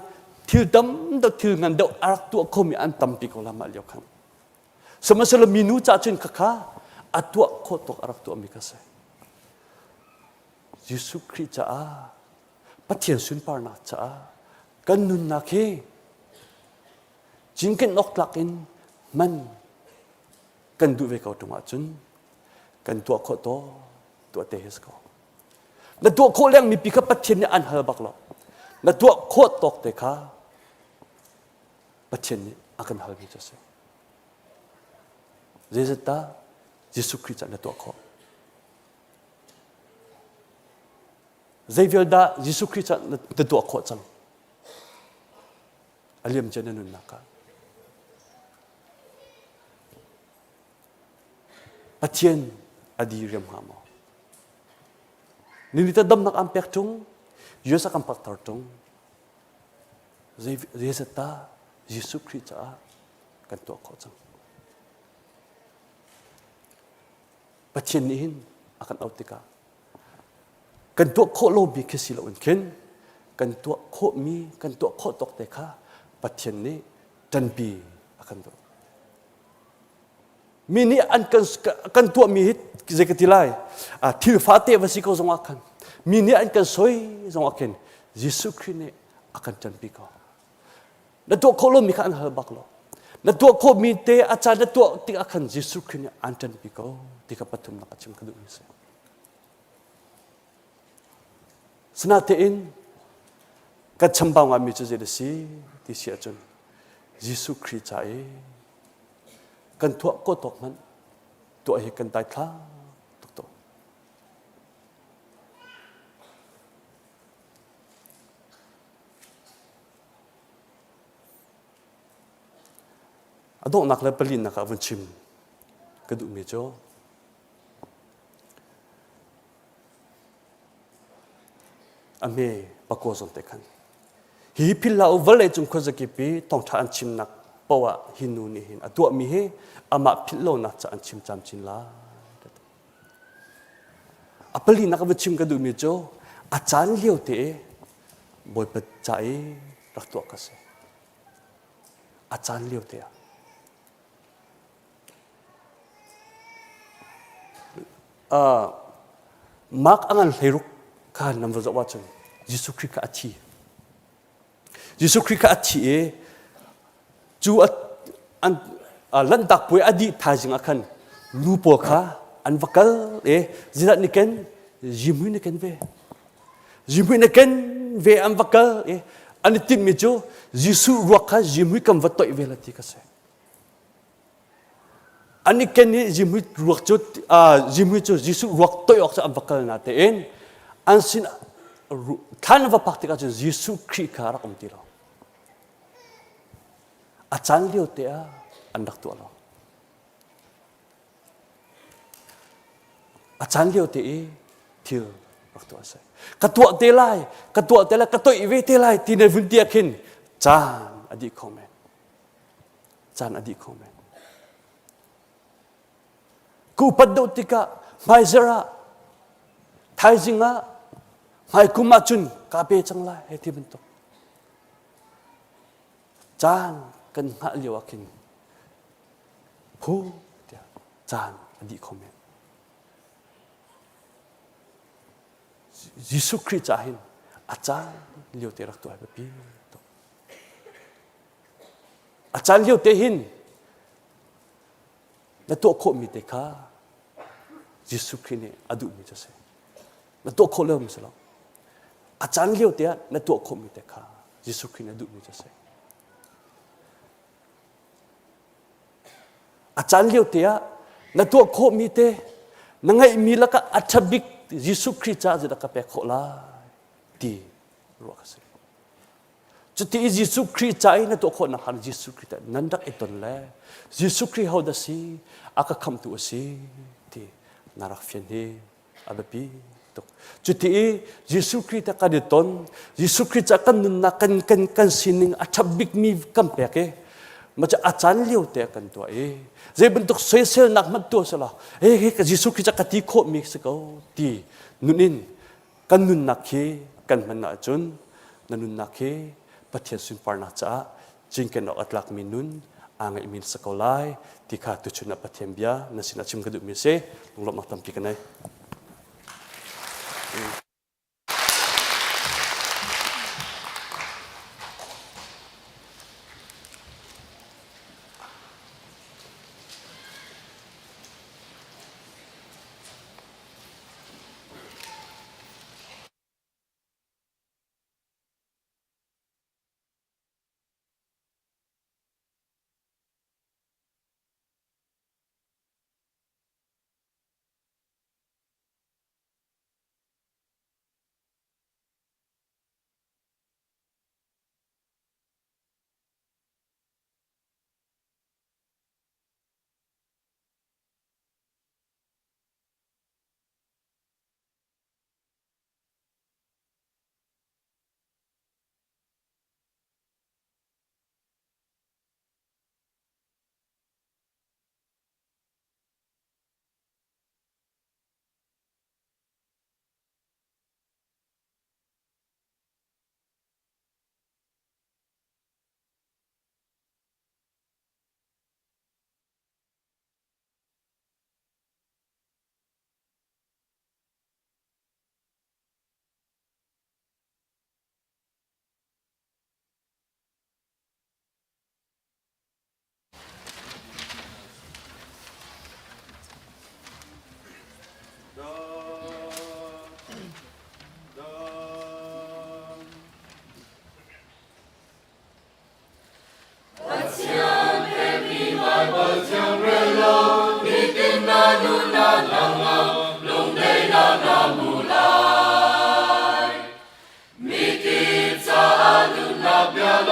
[SPEAKER 8] ทิลดำดทิลงันดอารักตัวเขามีอันตัมปิโกลามาเลียวคันสมัยสลมีนูจ่าจินข้าอัดตัวโคตกอารักตัวมิคาเซยิสุคริจ้าปัจเจียนสุนปาร์นาจ้ากันนุนนักเฮจิงกันออกหลักอินมันกันดูเวกเอาตรงอาจุนกันตัวโคโตตัวเตสก็และตัวโคเลี้ยงมีปีกปัจเจนอันเฮบักหรอกและตัวโคตกเตค่ะปัจเจนอากันเฮมิจะเสเจสตายิสุคริสต์และตัวโคเจวิลดายิสุคริสต์และตัวโคจังอเลียมเจนนุนนักปัจเจียนอดีเรียมหามอนิตดำนักอัมเปกจงยูสักอัมปักตาจงเรสตายิสุคริสต์กันตัวเขาจังปัจเจียนนี้อากันเอาติกากันตัวโคโลบีเคสิลวันเข็นกันตัวโคมีกันตัวโคตกเตค่ะปัจเจียนนี้จันบีอากันตัวมีนี่อันกันตัวมีฮิตเจกติไลทิลฟาเตวสิโกจงอากันมีนี่อันกันสวยจงอากันยิสุคริสต์เนี่ยอากันจันปีก็แล้วตัวโคโลมีขันเฮบักโลแล้วตัวโคมีเตอาจารย์แล้วตัวติอากันยิสุคริสต์เนี่ยอันจันปีก็ติกับปฐุมนักจิมกระดูกนี้เสียสนาเตอินกัจฉมบังอามิจุเจดสีที่เสียจนยิสุคริสต์ใจกันตัวโคตกมันตัวเฮกันตายท่าตุกตัว adok nak le pelin nak avan chim kadu mi jo ame pako zon te khan hi pilla overle chung khozaki pi tong tha an chim nak pawa hinu ni hin atua mi he ama phillo na cha an chim cham chin la apeli nak avan chim kadu mi jo achan liu te boy pat chai rak tu ka se achan liu te mak angan heruk kan nam zo wa chun Jesu Christ ka achi Jesu Christ ka achi e chu an lan tak pui adi thajing akan lupo kha an vakal e zirat niken jimui niken ve an vakal e an tin mi chu Jesu ruakha jimui kam vatoi velati ka se ani ken ni jimui ruak chu jimui chu Jesu ruak toi ok sa an vakal na te en an sin than va praktika chu Jesu Christ ka ra om ti lo achan liu te a an dak tu lo achan liu te e thil rak tu ase katua te lai katoi ve te lai ti ne vun tia khin chan adi comment ku paddo tika mai zara thai jinga mai kuma chun ka pe chang lai he ti bentok chan kan ha liwa kin hu tia chan adi comment Jesu Christ ahin achan liu te rak tu ai pi to achan liu te hin na to kho mi te kha Jesu Christ ne adu mi jase na to kho le mi sala achan liu te na to kho mi te kha Jesu Christ ne adu mi jase achan liu te na to kho mi te na ngai mi la ka athabik Jesu Christ cha zida ka pe kho la ti ro ka se chu ti Jesu Christ cha ina to kho na han Jesu Christ nan dak eton le Jesu Christ how da si aka kham tu si ti narak fian he abapi to chu ti Jesu Christ ka de ton Jesu Christ cha kan nun na kan sining athabik mi kam pe ke ma cha achan liu te kan to e je bentuk social nak mat to sala ka Jesu Christ ka ti kho mi se ko ti nunin kan nun nakhe kan manna chun nanun nakhe pathian sun parna cha jingken ok atlak minun angai min sakolai ti kha tu chuna pathian bia nasina chim kadu mi se lunglop nak tampi kanai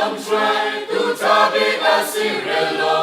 [SPEAKER 9] Lam shrai tu ta bi asirelo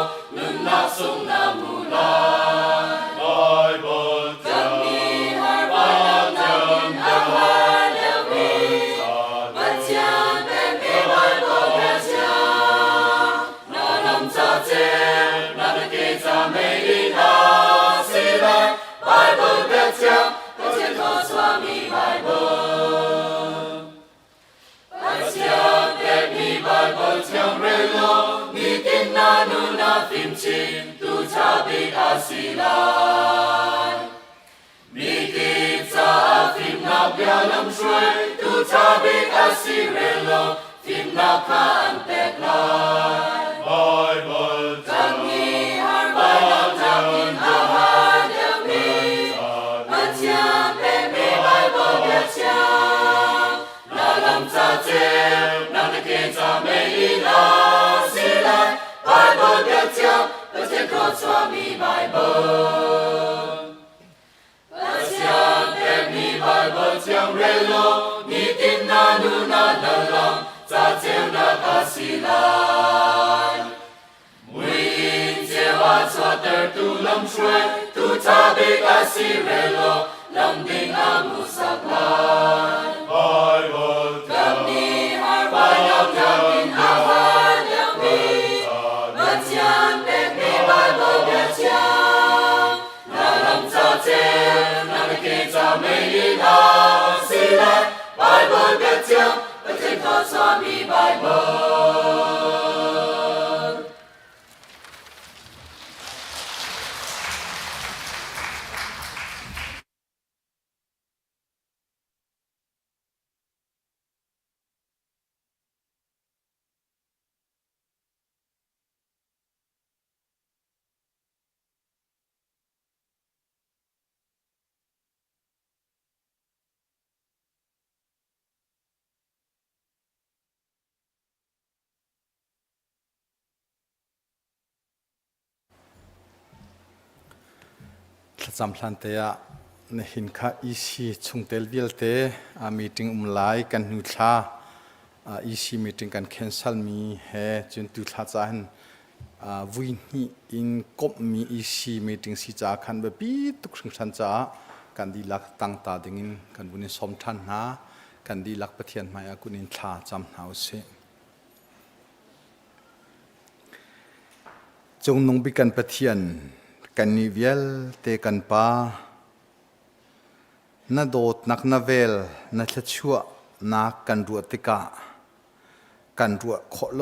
[SPEAKER 1] จำพลันเตะในหินข้าอีซีชงเตลวิลเตะมีติงไลกันนุชาอีซีมีติงกันแคนเซิลมีเฮจนตุชาจานวินีอินกบมีอีซีมีติงสิจาคันแบบปีตุกสังชันจากันดีลักตั้งตาดิ่งกันบุญสมทันนะกันดีลักปะเทียนมาอากุนินชาจำหาวเสจงนงบิกันปะเทียนกันนิเวลเตกันปานาโดดนักนาเวลนาชัวนักกันรัวติกากันรัวขอโล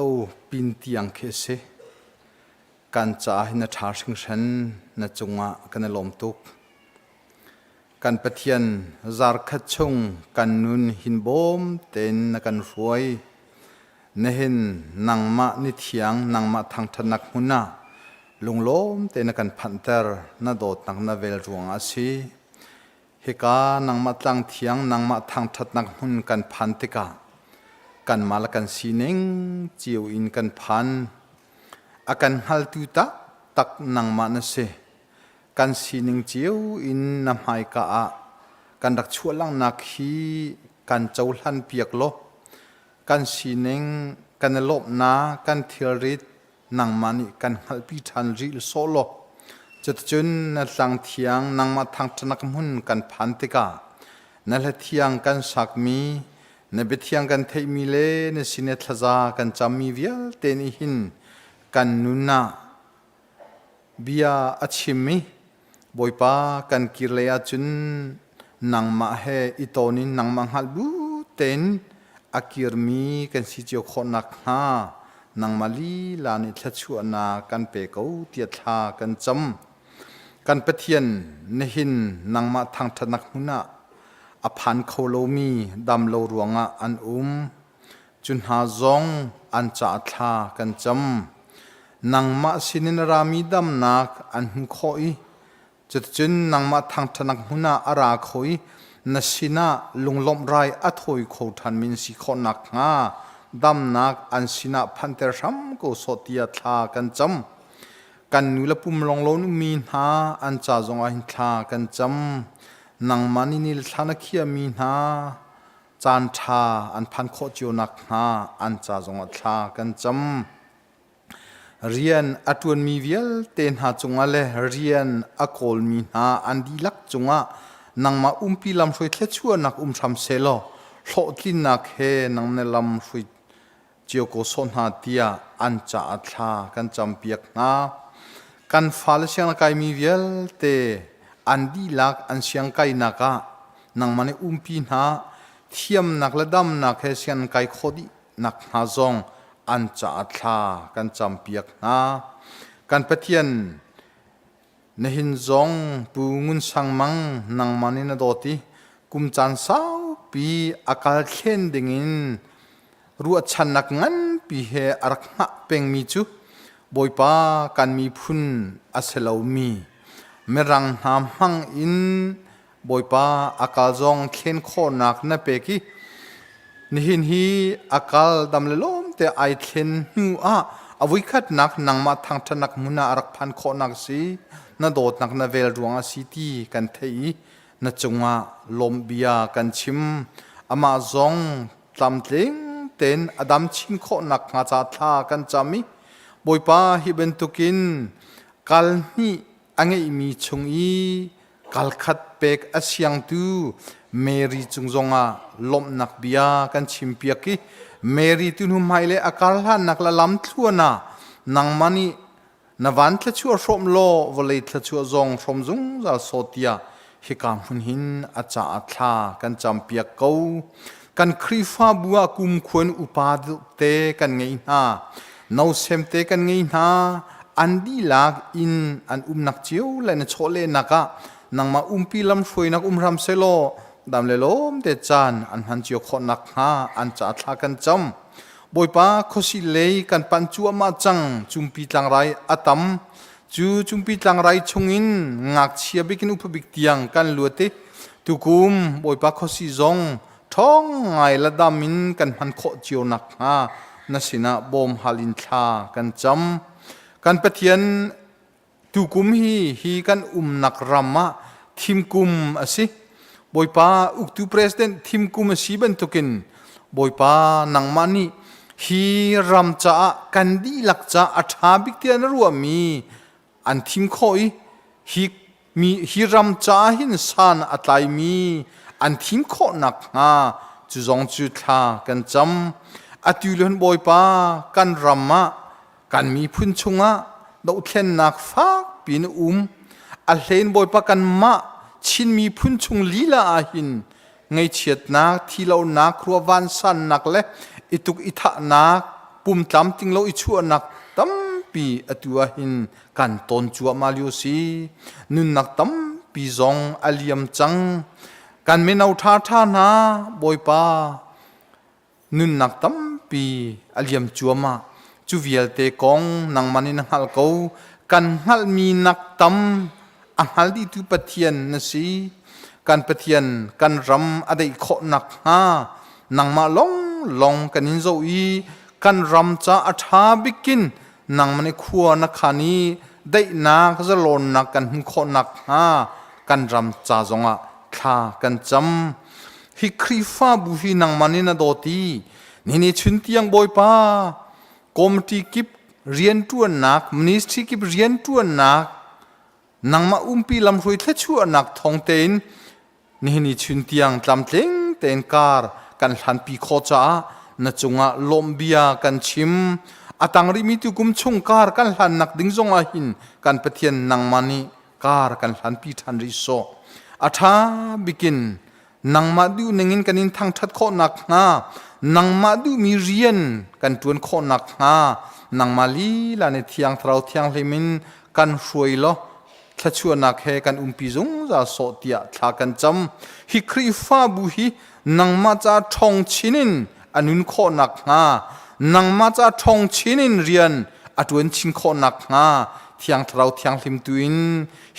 [SPEAKER 1] ปินตียงเคเสกันจ่าหินาทาสิงฉันนาจงะกันลมตุกกันปะเทียนจาร์คัดชงกันนุนหินบอมเต็นนักันรวยเนหินนางมะนิเทียงนางมะทางถนักมุนาลุงล้มเตนกันพันเตอร์นาโดดนักนาเวลรวงอาศีเฮกานางมาตังเทียงนางมาทางทัดนักมุนกันพันติกากันมาลกันสีนิงจิวอินกันพันอากันฮัลตุตะตักนางมาเนเซกันสีนิงจิวอินนำไฮกากันดักชั่วลังนักฮีกันเจ้าลันเปียกโลกันสีนิงกันลบนากันเทริดนางมานิกันฮัลปีทันริลโซโลจุดจุนนัดสังเทียงนางมาทางธนักมุนกันพันติกานัดเทียงกันสักมีนับเทียงกันเทมิเลนสิเนทลากันจำมีเวียลเตนิหินกันนุนาเบียอัชิมิบอยปากันกิเลอาจุนนางมาเฮอิโตนินนางมังฮัลบูเตนอากิรมีกันสิจิโอขนักฮานางมาลีลานิทชัวนากันเปกเอาเตียทากันจำกันปะเทียนเนหินนางมาทางธนักมุนาอภันโคโลมีดำโลรวงอันจุนหาซองอันจ่าทากันจำนางมาสินินรามีดำนักอันหุคอยจุดจุนนางมาทางธนักมุนาอาราคอยนสินาลุงลมไรอัทอยโคทันมินสิขนักงาดำนักอันสินาพันเตอร์ชัมโกโซเตียทากันจำกันนุลปุ่มลงโลนมีนาอันจ่าจงอันทากันจำนางมานินิลทานักเขียมีนาจานทาอันพันโคจิโอนักนาอันจ่าจงอันทากันจำ
[SPEAKER 9] เรียนอตวนมีเวียลเตนหาจงอะไรเรียนอโกลมีหาอันดีลักจงะนังมาปีลำช่วยเทชัวนักทำเซโลโลทินนักเฮนังเนลำช่วยเจียวโกสนหาเตียอันจะอัตลากันจำเปียกนากันฟาลเชียงไกมีเวียลเตอันดีลักอันเชียงไกนักะนังมันปีหาเทียมนักละดำนักเฮเชียงไกโคดีนักหาจงอันจะอัตลากันจำเปียกนากันเปทียนในหินจงปูงุนสังมังนังมันนโดติกุมจันสาวปีอากาศเข็นดิ่งินรัวชันนักงันปีเฮอรักหะเป็งมีจูบอยปากันมีพุนอาเซลามีเมรังหามหังอินบอยปาอากาศจงเข็นโคนักนเปกิในหินฮีอากาศดำเลลมแต่ไอเข็นหัวอวิคัดนักนังมาทางทนักมุนารักพันโคนักสีนาโดดนักนาเวลดวงอาซิตีกันเทยนาจงะลมเบียกันชิมอามาซองตำเต็งเต็นอดัมชิงโคนักงาจาทากันจามิบอยปาฮิเบนตุกินกัลนี่อังเอมีชงอีกัลขัดเป็กอาเซียงตูเมรีจงจงะลมนักเบียกันชิมเปียกิเมรีตุนุไมเลอากาลหันนักละลำทัวนานังมันนี่นวันทชัวชมโลวเลยทชัวจงชมจุงจะโซเตียฮิกามหุนหินอาจารย์ทากันจำเปียกเกากันครีฟ้าบัวกุมควรอุปาเตกันไงนาเนาเซมเตกันไงนาอันดีลากอินอันนักเจียวและนโชเลนักะนังมาปีลำช่วยนักรำเซโลดำเลโลมเตจานอันหันเจียวขนักหาอันจะทากันจำบอยปาโคสิเลยกันปันจัวมาจังจุมปีตังไรอาตัมจุมปีตังไรชงอินงักเชียบิกินอุปบิกเตียงกันลวดเตตุกุมบอยปาโคสิจงท้องไงละดามินกันหันโคเจียวนักหานาสินะบอมฮาลินทากันจำกันปะเทียนตุกุมฮีกันนักรำมาทิมกุมอสิบอยปาอุกตูประธานทิมกุมสีบันทุกินบอยปานังมันนี่ฮีรำจ้ากันดีลักจ้าอัฐาบิกเตียนรัวมีอันทิมคอยฮีรำจ้าหินสานอัตไลมีอันทิมโคนักฮะจุจงจุทากันจำอัตุลนบอยปากันรำมากันมีพุนชงะดาวเทนนักฟักปีนอัลเลนบอยปากันมาชินมีพุนชงลีลาอาหินไงเฉียดนักที่เรานักครัววันสันนักเละอิตุกอิทะนักปุ่มตำติงเราอิชัวนักตั้มปีอตัวหินกันตนจัวมาลิโอซีนุนนักตั้มปีจงอเลียมจังกันเมนเอาท่านาบอยปานุนนักตั้มปีอเลียมจัวมาจูเวียลเตกองนังมันนังฮัลเขากันฮัลมีนักตั้มอังฮัลดีตุปเทียนนสีกันปะเทียนกันรำอะไรขอนักฮานังมาลงกันนินโซอีกันรำจ้าอัฐาบิกินนังมันขัวนักขานีได้นักจะลนนักกันหุ่นขอนักฮากันรำจ้าจงะคลากันจำฮิครีฟ้าบุฮีนังมันนาโดตีนี่ชุนเตียงบอยป้าคอมตีกิบเรียนตัวนักมินิสทรีกิบเรียนตัวนักนังมาปีลำรวยเทชัวนักทองเตนนี่ชุนเตียงลำเต็งเตนการกันหันปีโคจ้าณจงะลมเบียกันชิมอาตังริมิตุกุมชงการกันหันนักดิ้งจงอาหินกันปะเทียนนังมานีการกันหันปีทันริโซอาทาบิกินนังมาดูนังกันอินทางทัดโคนักนานังมาดูมีเรียนกันตวนโคนักนานังมาลีลาในเทียงเราเทียงเลมินกันช่วยล้อถ้าชวนนักเฮกันปีจงจะโสเตียทากันจำฮิครีฟ้าบุฮีนังมาจากทองชินินอันนุนโคนักนานังมาจากทองชินินเรียนอัตวันชิงโคนักนาเทียงเราเทียงลิมตุอิน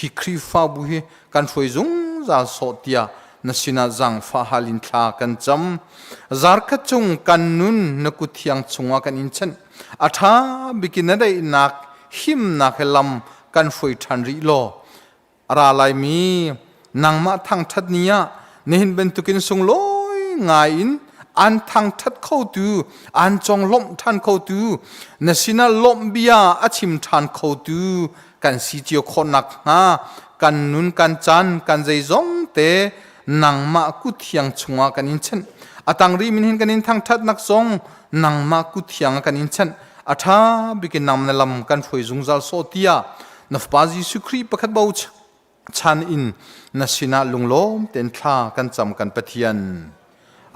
[SPEAKER 9] ฮิครีฟ้าบุฮีกันช่วยจงจะโสเตียนสินาจังฟ้าฮาลินทากันจำจาร์กจงกันนุนนักุเทียงจงว่ากันอินเชนอัฐาบิกินได้นักหิมนักลำกันช่วยทันริโลราลายมีนังมาทางทัดเนียเนหินเป็นตุกินทรงลอยงายิน อันทางทัดเข้าตูอันจงล้มทันเข้าตูนสินะล้มเบียอาชิมทันเข้าตูกันสีเจียวคนนักฮะกันนุนกันจันกันใจจงเตนังมากุเทียงชงกันอินเชนอาตังรีมินหินกันอินทางทัดนักทรงนังมากุเทียงกันอินเชนอาทาบิกินนำในลำกันช่วยจุงจัลโซเตียนฟปาจิสุครีประคัดบ่าวชันอินนสินะลุงล้มเต็นท่ากันจำกันปะเทียน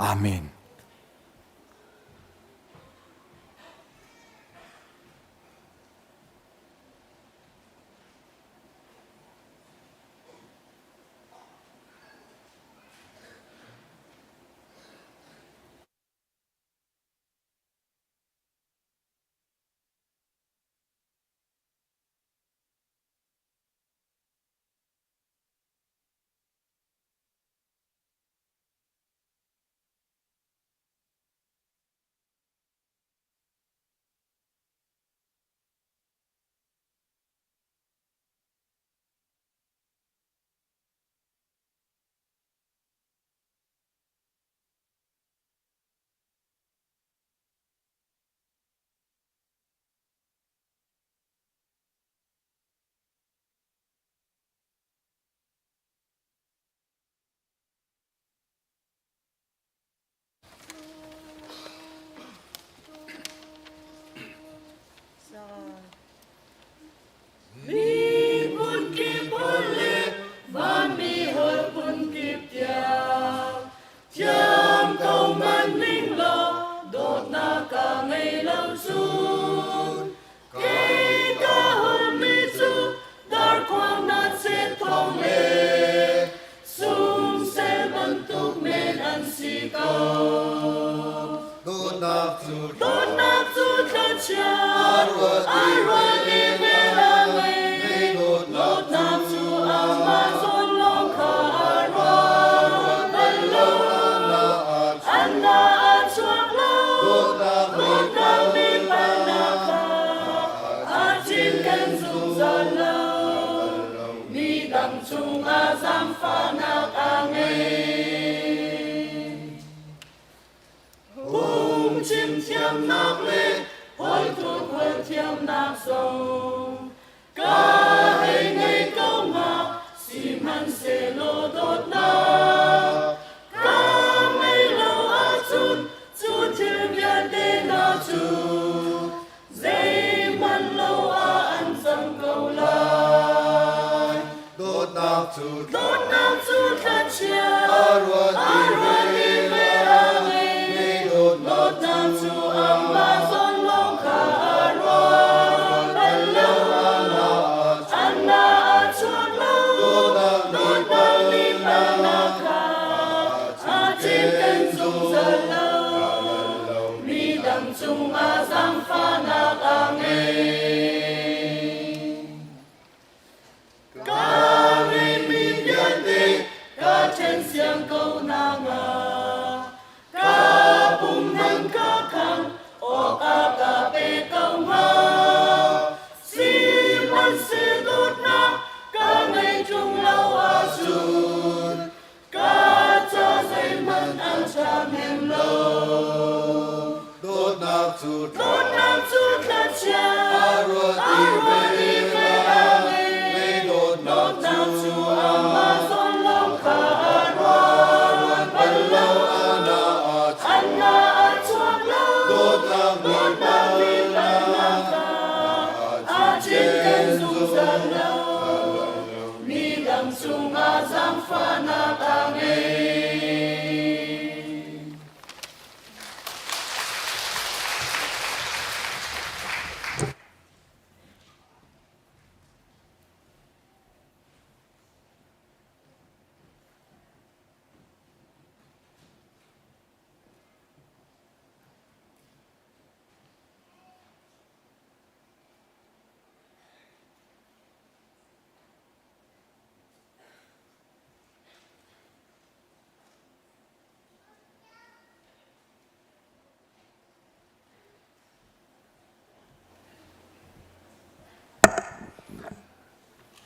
[SPEAKER 9] อาเมน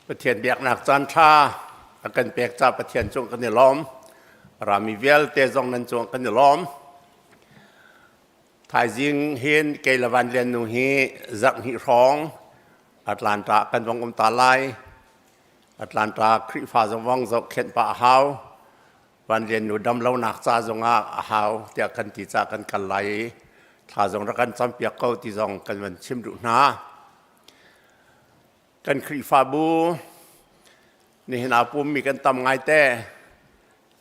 [SPEAKER 10] ประเทศเบียกนักจันทราอากันเปียกจากประเทศจงกันนี่ล้อมรามีเวลเตจงนั้นจงกันนี่ล้อม ถ่ายจิงเห็นเกลวันเรียนนูฮีจักหิร้องอัตแลนตากันวงตาไลอัตแลนตาคริฟ้าจงวังจกเข็นปะหาววันเรียนนูดำเล่าหนักจ้าจงอาหาวเตียกันตีจ้ากันกันไหลถ้าจงรักกันจำเปียกเก้าตีจงกันวันชิมดุนากันคริฟ้าบูนี่นาปุ่มมีกันตำไงแต่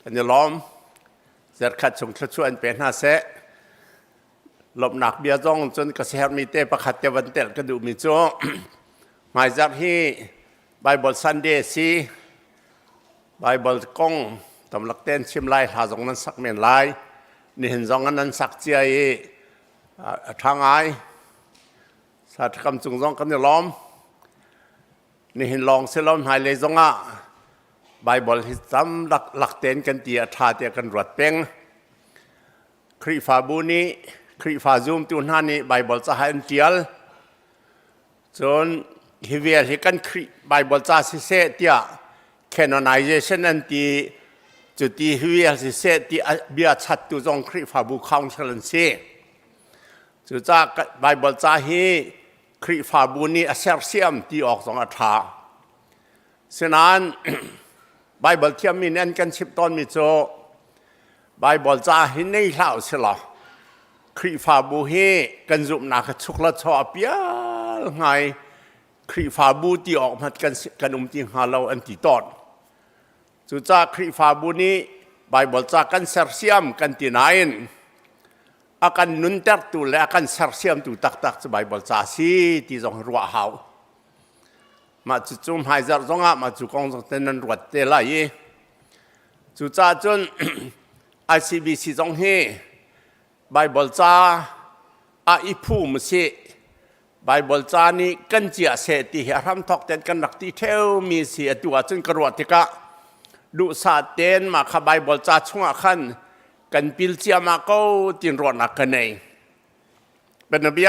[SPEAKER 10] กันจะล้อมจะขัดส่งชวนเป็นหน้าเสะหลบหนักเบียจ้องจนกระแสมีเตะประคัดเตวันเตะกระดูมีโจ้หมายจากที่ไบเบิลซันเดย์ซีไบเบิลกงตำลักเต้นชิมไล่หาจงนั้นสักเมนไล่นี่เห็นจงนั้นสักเจียทางไอสัตว์คำจุงจงกันจะล้อมนี่เห็นลองเสล้อมหายเลยจงอ่ะไบเบิลที่จำหลักเต้นกันเตียทาเตียกันรวดเป้งคริฟาบูนี้คริฟาซูมตุนฮันนี่ไบเบิลจะให้อันเดียลจนฮิเวียที่กันคริไบเบิลจะสิเสเตีย canonization อันที่จุดที่ฮิเวียสิเสที่เบียชัดตุจงคริฟาบูคาวน์เชลันเซจุดจะไบเบิลจะให้คริฟาบูนี้เซอร์เซียมที่ออกสองอัฐาฉะนั้นไบเบิลเทียมมีเน้นกันชิบตอนมิโจไบเบิลจะให้ในเล่าเสละคริฟาบูเฮกันจุบนักชุกละชอเปียไงคริฟาบูที่ออกมากันที่หาเราอันที่ตอนจุจ้าคริฟาบูนี้ไบเบิลจะกันเซอร์เซียมกันที่ไหนอากันนุนเตอร์ตุและอากันเซอร์เซียมตุตักจะไบเบิลจะซีที่จงรัวหาวมาจุจุ่มหายใจจงอ่ะมาจุกองจงเต้นนั้นรวดเตลัยจุจ้าจนICBC จงเฮไบเบิลจ้าอีผู้มุสีไบเบิลจ้านี่กันเจียเสติเฮรำทอกเต้นกันนักที่เที่ยวมีเสียตัวจนกระโดดติกะดูสาเต้นมาขับไบเบิลจ้าช่วงขันกันปิลเจียมาเขาตินรอดนักกันเองเป็นนบี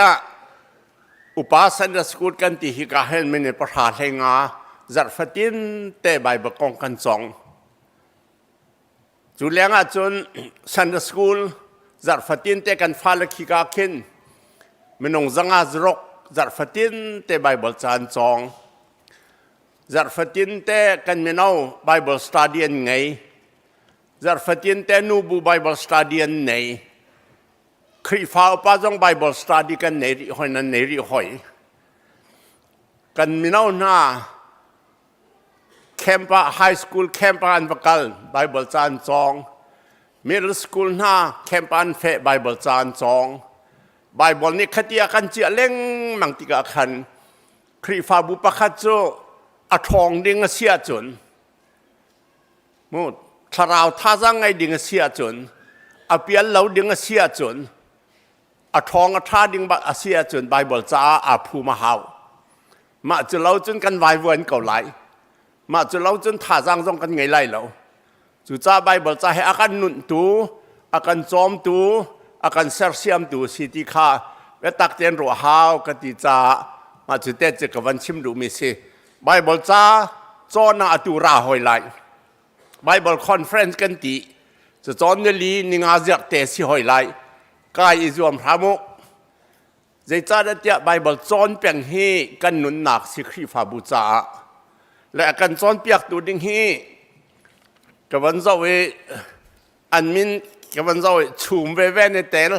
[SPEAKER 10] อุปสมบทสกุลกันที่ฮิกาเฮนมินประหารเฮงาจัดฟัตินเตไบเบิลกองกันสองจุเลียงอาจนสันเดสกูลจัดฟัตินเตกันฟ้าเลขิกาเข็นมินงจังอาจรกจัดฟัตินเตไบเบิลจานจองจัดฟัตินเตกันมินเอาไบเบิลสตาเดียนไงจัดฟัตินเตนูบูไบเบิลสตาเดียนไงคริฟ้าอุปจงไบเบิลสตาดีกันเนริหอยนั้นเนริหอยกันมินเอาหน้าแคมป์ไฮสคูลแคมป์อันวักลไบเบิลจานจองมิดเดิลสคูลหน้าแคมป์อันเฟไบเบิลจานจองไบเบิลนี่ขัดแย้งกันเจียเล่งมังติกาขันคริฟ้าบุปขัดโจอัทองดิ่งเสียจนมุดทาราวท่าจังไงดิ่งเสียจนอเปียนเหลาดิ่งเสียจนอัทองท่าดิ่งบัดเสียจนไบเบิลจ้าผู้มหาวมาจะเล่าจนกันไวเวิร์นเก่าไหลมาจะเล่าจนท่าจังจงกันไงไล่เราจู่จ้าไบเบิลจ้าให้อาการนุนตูอาการจอมตูอาการเซอร์เซียมตูสิติข้าเวตักเตียนรัวหาวกติจ้ามาจุดเตจกับวันชิมดูมิสิไบเบิลจ้าจอนาตูราหอยไลไบเบิลคอนเฟรนซ์กันตีจะจอนเนลีนิงาเจกเตสิหอยไลกายอิจวมพระมุใจจ้าเดียไบเบิลจอนเปียงเฮกันนุนหนักสิครีฟาบูจ้าและกันจอนเปียกตูดิ่งเฮกับวันเจ้าเวอันมินกับวันเจ้าชูมเวเวในเตล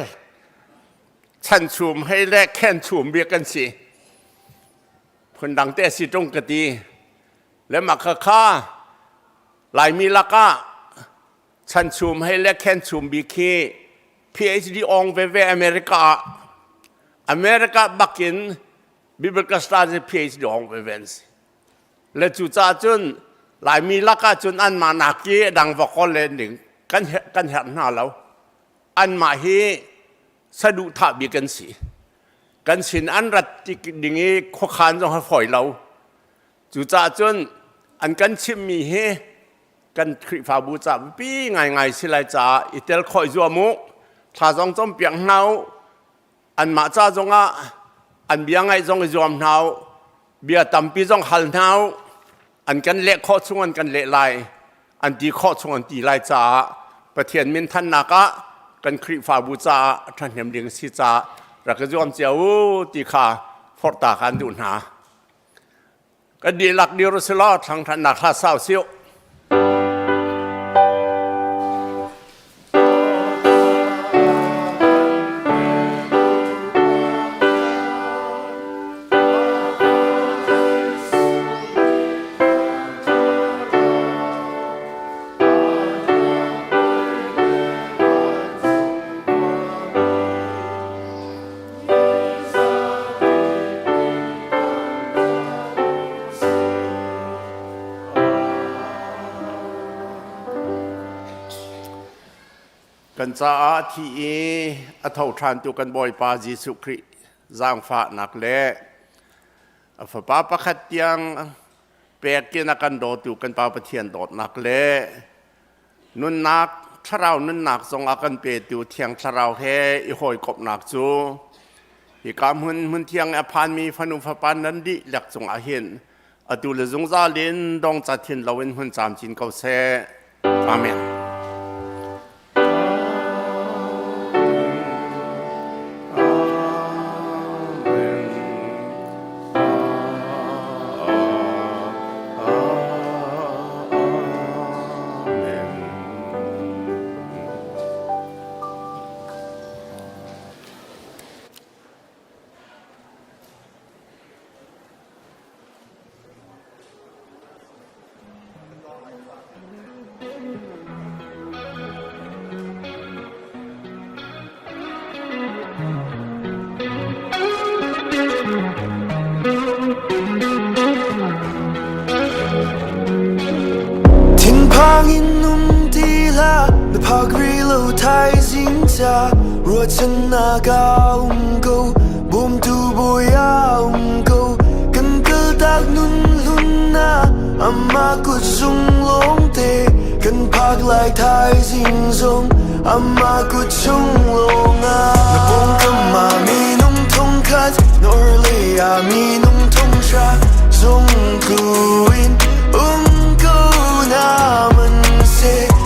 [SPEAKER 10] ฉันชูมให้แลกแค่ชูมเบียกันสิคนดังเตสิตรงกตีและมักค่าหลายมีลักะฉันชูมให้แลกแค่ชูมบีคี PhD องเวเวอเมริกาบักกินบิบลิกสตาร์ PhD องเวเวนส์และจุจ้าจนหลายมีลักะจนอันมานักเยดังวกอลเลนหนึ่งกันเห็นหน้าเราอันมาฮีสะดุท่าบีกันสิกันสินอันรัดที่ดิ่งข้อขานจงให้ฝอยเราจุจ้าจนอันกันชิมมีเฮกันคริฟาบูจ้าปีง่ายสิไลจ้าอิเตลคอยจัวมุถ้าจงจมเปียงเนาอันมาจ้าจงอันเบียงไงจงจัวเนาเบียตั้มปีจงหัลเนาอันกันเละข้อชงอันกันเละลายอันตีข้อชงอันตีลายจ้าประเทศมินทันนักะ กันคริฟาบูจาท่านเห็นเรียงสิจารักจอมเจ้าตีขาฟอร์ตากันดุนหาก็ดีหลักดีรุสลอทางท่านนักท่าสาวเสียวกันจ้าที่อัฐทานตัวกันบ่อยปาจิสุคริจางฟ้านักเล่ฟ้าป้าประคัดยังเปรกินกันโดดตัวกันป้าประเทียนโดดนักเล่นุนนักถ้าเรานุนนักทรงอากันเปรตัวเทียงถ้าเราเฮอีหอยกบนักจูอีกามหุ่นเทียงอภานมีฟนุฟปานนั้นดิหลักทรงอาเห็นอตุลจงซาลินดองจัดทินเราเป็นหุ่นจามจินเกาเซอาเมน
[SPEAKER 11] Pagrilu tai zinta Ruachana ga go Boom tu boya go Kan kaldak nun luna Amma kut sung long te Kan pag lai tai zing zong Amma kut sung long a Napong kama mi nung tong kat Nor le a mi nung tong sha Zong kuin ko na man se